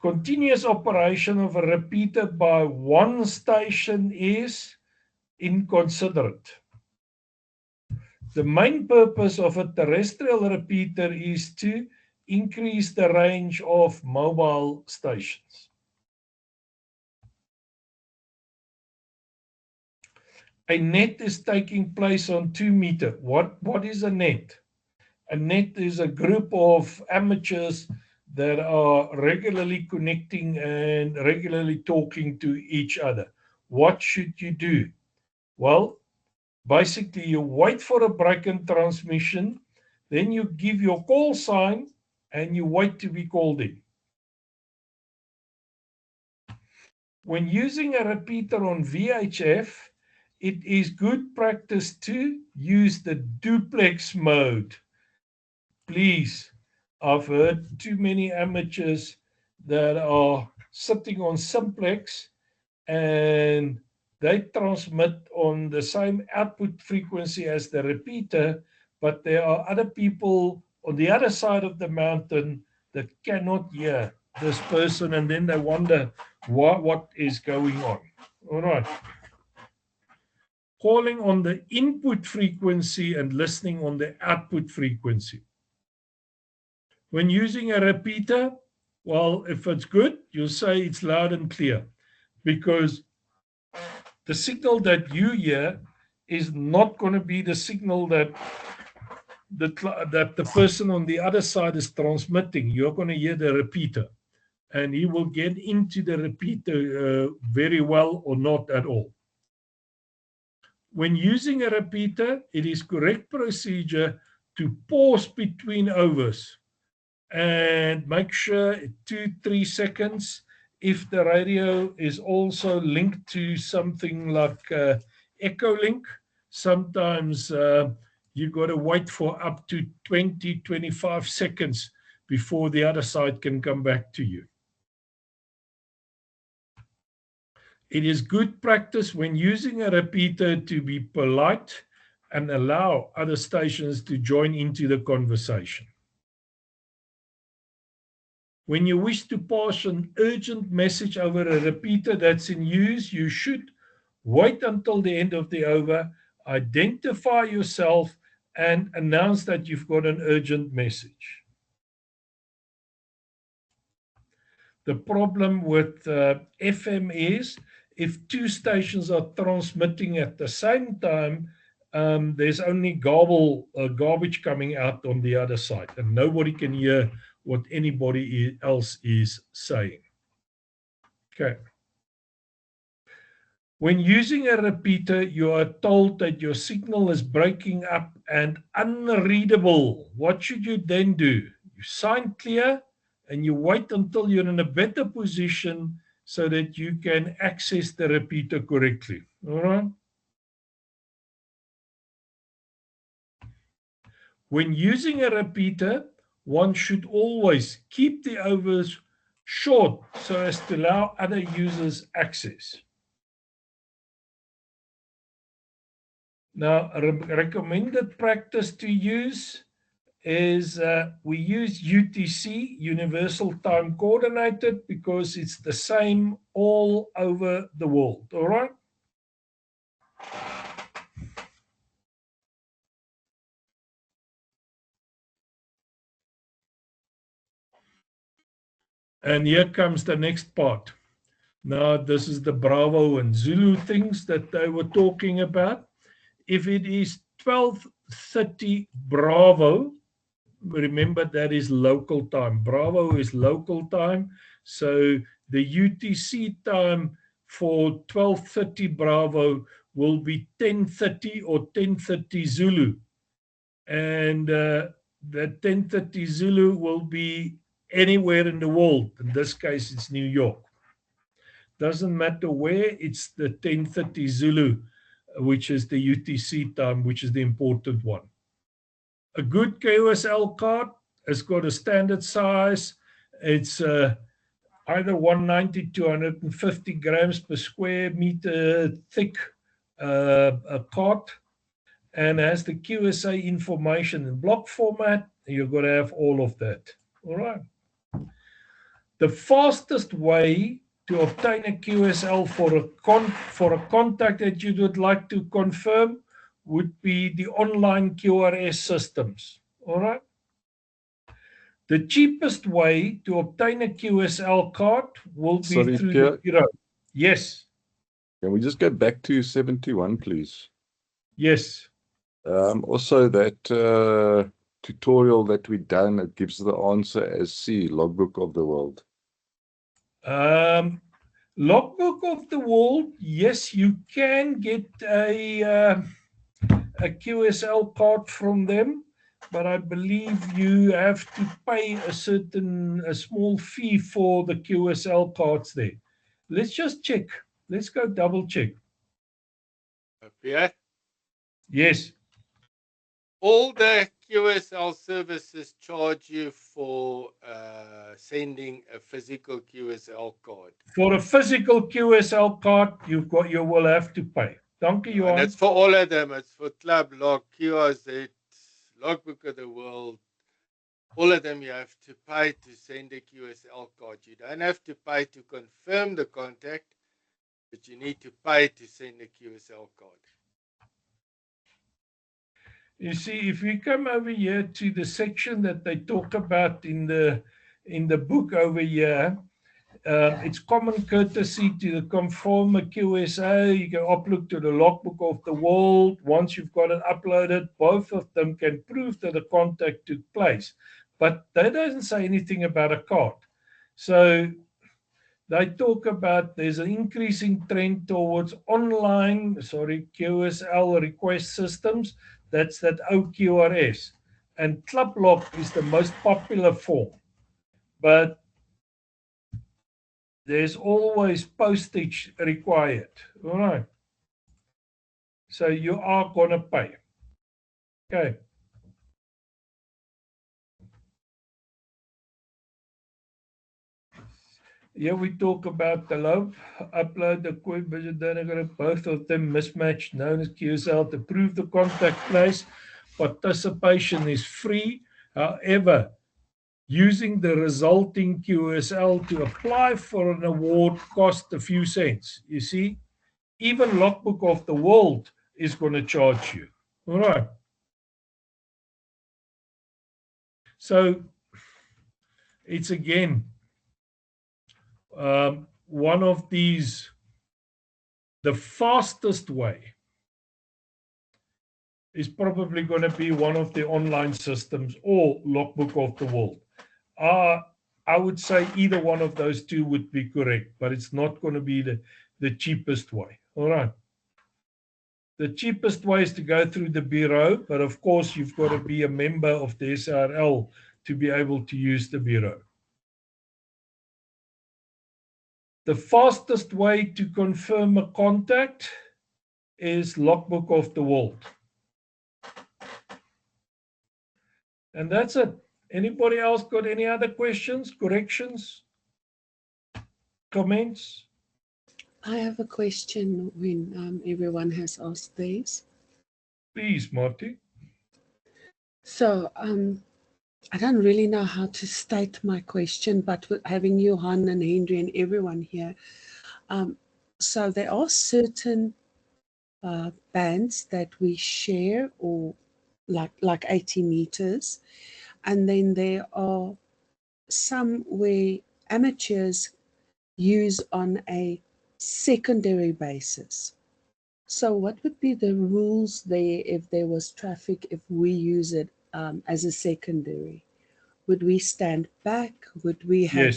Continuous operation of a repeater by one station is inconsiderate. The main purpose of a terrestrial repeater is to increase the range of mobile stations. A net is taking place on 2 meters. What is a net? A net is a group of amateurs that are regularly connecting and regularly talking to each other. What should you do? Well, basically you wait for a break in transmission, then you give your call sign and you wait to be called in. When using a repeater on VHF, it is good practice to use the duplex mode. Please, I've heard too many amateurs that are sitting on simplex and they transmit on the same output frequency as the repeater, but there are other people on the other side of the mountain that cannot hear this person, and then they wonder what is going on. All right. Calling on the input frequency and listening on the output frequency. When using a repeater, well, if it's good, you'll say it's loud and clear, because the signal that you hear is not going to be the signal that the person on the other side is transmitting. You're going to hear the repeater, and he will get into the repeater very well or not at all. When using a repeater, it is correct procedure to pause between overs and make sure 2-3 seconds. If the radio is also linked to something like Echolink, sometimes you got to wait for up to 20-25 seconds before the other side can come back to you. It is good practice when using a repeater to be polite and allow other stations to join into the conversation. When you wish to pass an urgent message over a repeater that's in use, you should wait until the end of the over, identify yourself, and announce that you've got an urgent message. The problem with FM is if 2 stations are transmitting at the same time, there's only garbage coming out on the other side, and nobody can hear what anybody else is saying. Okay. When using a repeater, you are told that your signal is breaking up and unreadable. What should you then do? You sign clear and you wait until you're in a better position so that you can access the repeater correctly. All right. When using a repeater, one should always keep the overs short so as to allow other users access. Now, a recommended practice to use is we use UTC, Universal Time Coordinated, because it's the same all over the world. All right. And here comes the next part. Now, this is the Bravo and Zulu things that they were talking about. If it is 12:30 Bravo, remember that is local time. Bravo is local time. So the UTC time for 12:30 Bravo will be 10:30 or 10:30 Zulu. And the 10:30 Zulu will be anywhere in the world. In this case, it's New York. Doesn't matter where, it's the 10:30 Zulu, which is the UTC time, which is the important one. A good QSL card has got a standard size. It's either 190 to 150 grams per square meter thick a card, and has the QSA information in block format. You've got to have all of that. All right. The fastest way to obtain a QSL for a contact that you would like to confirm would be the online QRS systems. All right. The cheapest way to obtain a QSL card will be through the Bureau. Yes. Can we just go back to 71, please? Yes. Also, that tutorial that we done, it gives the answer as C, Logbook of the World. Logbook of the World, yes, you can get a QSL card from them, but I believe you have to pay a small fee for the QSL cards there. Let's just check. Let's go double check. Pierre? Yes. All the QSL services charge you for sending a physical QSL card. For a physical QSL card, you will have to pay. Thank you. And it's for all of them. It's for Club Log, QRZ, Logbook of the World. All of them you have to pay to send a QSL card. You don't have to pay to confirm the contact, but you need to pay to send a QSL card. You see, if we come over here to the section that they talk about in the book over here, it's common courtesy to conform a QSA. You can upload to the Logbook of the World. Once you've got it uploaded, both of them can prove that the contact took place. But that doesn't say anything about a card. So they talk about there's an increasing trend towards QSL request systems. That's that OQRS. And Club Log is the most popular form. But there's always postage required. All right. So you are going to pay. Okay. Here we talk about the load, upload the quick visit data, both of them mismatched, known as QSL, to prove the contact place. Participation is free. However, using the resulting QSL to apply for an award costs a few cents. You see, even Logbook of the World is going to charge you. All right. So it's again one of these, the fastest way is probably going to be one of the online systems or Logbook of the World. I would say either one of those two would be correct, but it's not going to be the cheapest way. All right. The cheapest way is to go through the Bureau, but of course you've got to be a member of the SRL to be able to use the Bureau. The fastest way to confirm a contact is logbook of the world. And that's it. Anybody else got any other questions, corrections, comments? I have a question when everyone has asked theirs. Please, Marty. So I don't really know how to state my question, but with having Johan and Henry and everyone here, so there are certain bands that we share, or like 80 meters, and then there are some where amateurs use on a secondary basis. So what would be the rules there if there was traffic, if we use it as a secondary? Would we stand back? Would we have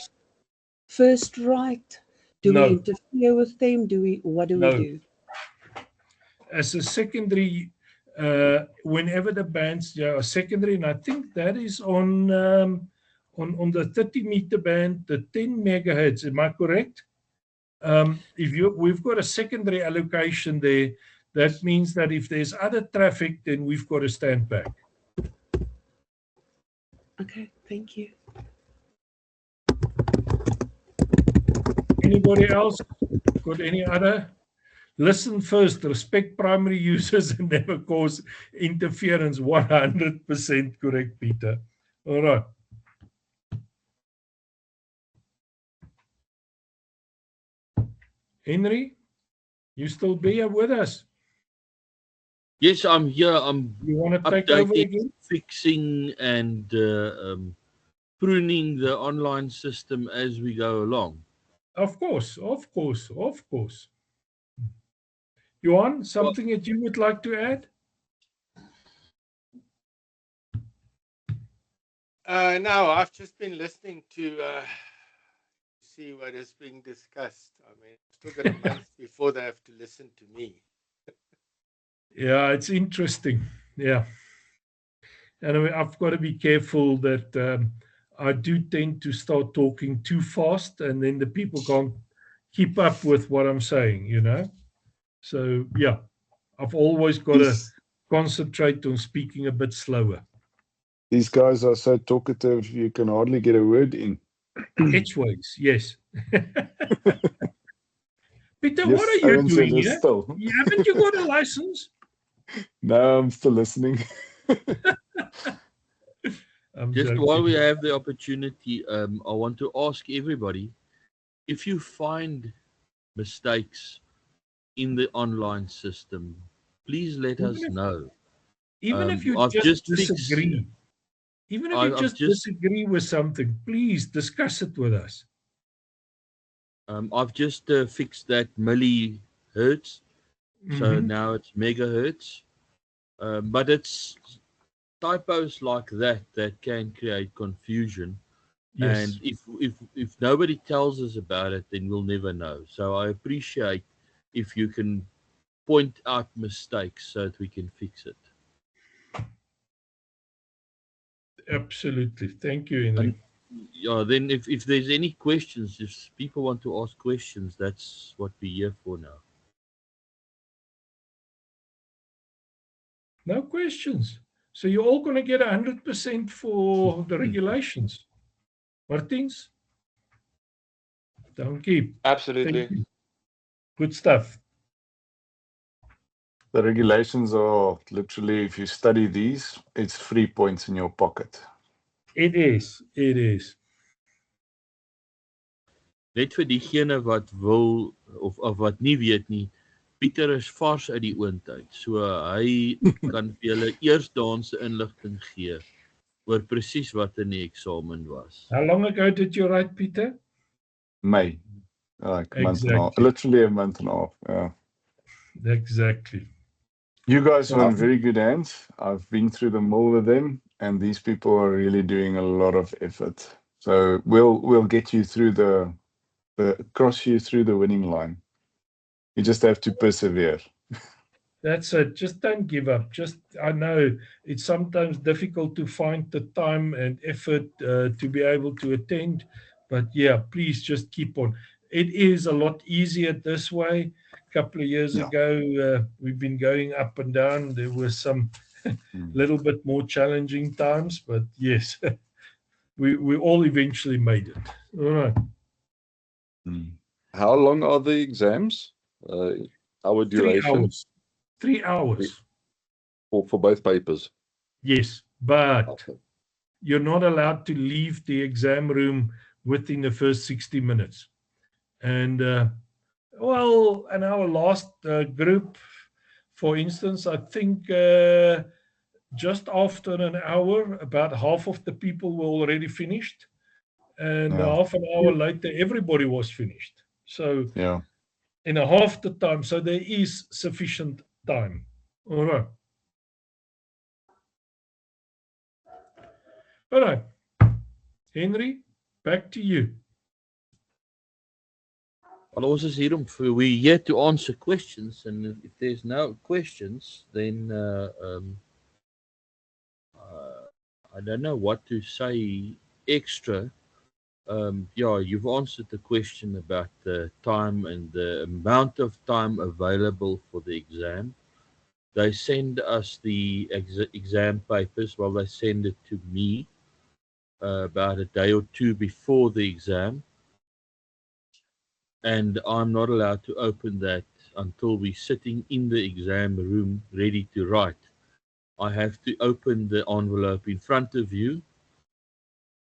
first right? Do we interfere with them? What do we do? As a secondary, whenever the bands are secondary, and I think that is on the 30-meter band, the 10 megahertz. Am I correct? We've got a secondary allocation there, that means that if there's other traffic, then we've got to stand back. Okay, thank you. Anybody else got any other? Listen first, respect primary users and never cause interference. 100% correct, Peter. All right. Henry, you still here with us? Yes, I'm here. You want to take over again? Fixing and pruning the online system as we go along. Of course, of course, of course. Johan, something that you would like to add? No, I've just been listening to see what is being discussed. I mean, I've still got a month before they have to listen to me. Yeah, it's interesting. Yeah. And I've got to be careful that I do tend to start talking too fast, and then the people can't keep up with what I'm saying, you know? So, yeah, I've always got to concentrate on speaking a bit slower. These guys are so talkative, you can hardly get a word in. Edgeways, yes. Peter, Yes, what are you doing here? Still. Haven't you got a license? No, I'm still listening. Just while we have the opportunity, I want to ask everybody, if you find mistakes in the online system, please let us know. Even if you just disagree. Even if you just disagree with something, please discuss it with us. I've just fixed that millihertz, so now it's megahertz. But it's typos like that can create confusion. Yes. And if nobody tells us about it, then we'll never know. So I appreciate if you can point out mistakes so that we can fix it. Absolutely. Thank you, Henry. Yeah, then if there's any questions, if people want to ask questions, that's what we're here for now. No questions. So you're all going to get 100% for the regulations. Martins? Don't keep. Absolutely. Good stuff. The regulations are literally, if you study these, it's 3 points in your pocket. It is. It is. Net vir diegene wat wil of wat nie weet nie, Pieter is vars uit die oondtyd. So hy kan vir julle eersdaanse inligting gee oor presies wat in die eksamen was. How long ago did you write, Peter? May. Like a month and a half. Literally a month and a half. Yeah. Exactly. You guys are in very good hands. I've been through them all with them, and these people are really doing a lot of effort. So we'll get you through the cross you through the winning line. You just have to persevere. That's it. Just don't give up. I know it's sometimes difficult to find the time and effort to be able to attend, but yeah, please just keep on. it is a lot easier this way. A couple of years ago, we've been going up and down. There were some little bit more challenging times, but yes, we all eventually made it. All right. How long are the exams? Our duration? 3 hours. For both papers? Yes, but you're not allowed to leave the exam room within the first 60 minutes. And, well, in our last group, for instance, I think just after an hour, about half of the people were already finished. And half an hour later, everybody was finished. So in a half the time, so there is sufficient time. All right. All right. Henry, back to you. Well, ons is hier we're here to answer questions, and if there's no questions, then I don't know what to say extra. Yeah, you've answered the question about the time and the amount of time available for the exam. They send us the exam papers. Well, they send it to me about a day or two before the exam. And I'm not allowed to open that until we're sitting in the exam room ready to write. I have to open the envelope in front of you,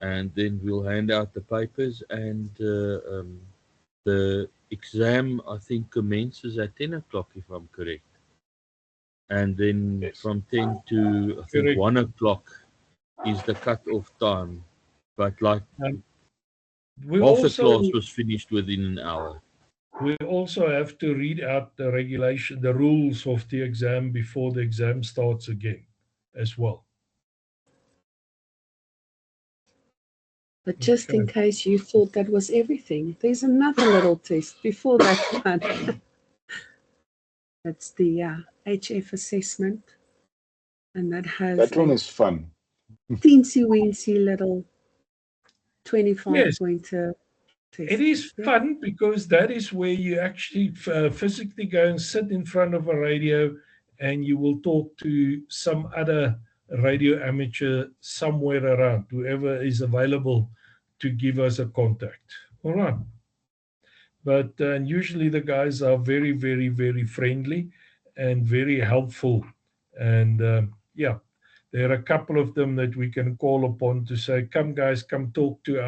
and then we'll hand out the papers, and the exam, I think, commences at 10 o'clock, if I'm correct. And then from 10 to, I think, 1 o'clock is the cut-off time. But like half the class was finished within an hour. We also have to read out the regulation, the rules of the exam before the exam starts again as well. But just in case you thought that was everything, there's another little test before that one. That's the HF assessment. And that has that one is fun. Teensy-weensy little 25-pointer test. It is fun because that is where you actually physically go and sit in front of a radio, and you will talk to some other radio amateur somewhere around, whoever is available to give us a contact. All right. But usually the guys are very, very, very friendly and very helpful. And yeah, there are a couple of them that we can call upon to say, come guys, come talk to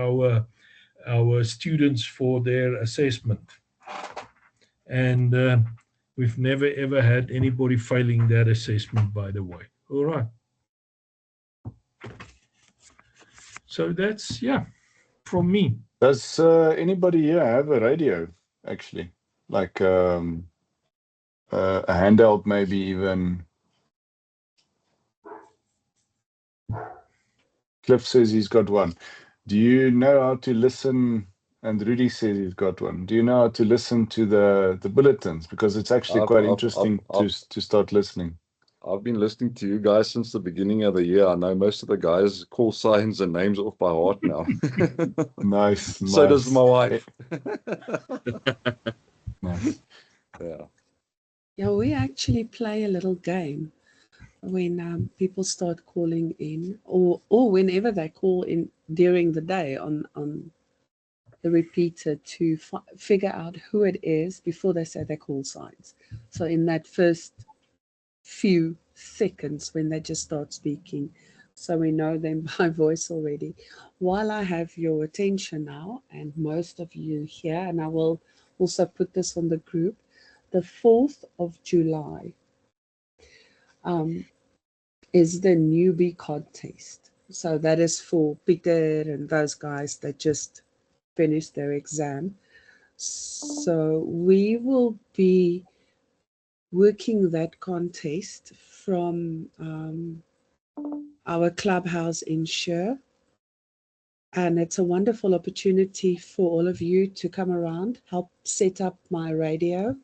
our students for their assessment. And we've never ever had anybody failing that assessment, by the way. All right. So that's, yeah, from me. Does anybody here have a radio, actually? Like a handheld, maybe even? Cliff says he's got one. Do you know how to listen? And Rudy says he's got one. Do you know how to listen to the bulletins? Because it's actually quite interesting to start listening. I've been listening to you guys since the beginning of the year. I know most of the guys' call signs and names off by heart now. Nice. So does my wife. Nice. Yeah. Yeah, we actually play a little game when people start calling in, or whenever they call in during the day on the repeater, to figure out who it is before they say their call signs. So in that first few seconds when they just start speaking, so we know them by voice already. While I have your attention now, and most of you here, and I will also put this on the group, the 4th of July is the newbie contest. So that is for Peter and those guys that just finished their exam. So we will be working that contest from our clubhouse in Sure. And it's a wonderful opportunity for all of you to come around, help set up my radio,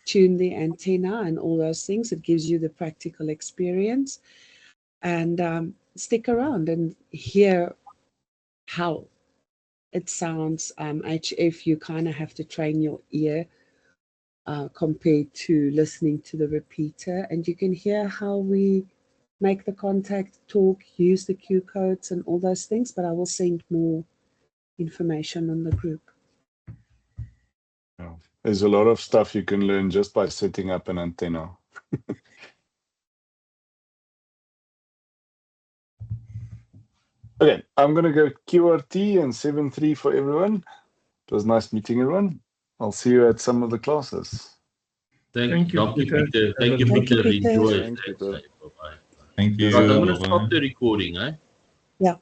tune the antenna and all those things. It gives you the practical experience. And stick around and hear how it sounds. HF, you kind of have to train your ear compared to listening to the repeater. And you can hear how we make the contact, talk, use the cue codes and all those things, but I will send more information on the group. Yeah. There's a lot of stuff you can learn just by setting up an antenna. Okay, I'm going to go QRT and 7.3 for everyone. It was nice meeting everyone. I'll see you at some of the classes. Thank you, Dr. Peter. Thank you, Thank you, Peter. Peter. Enjoy it. Thanks, Peter. Bye-bye. Thank you. Right, I'm going to Bye-bye. stop the recording, eh? Yeah.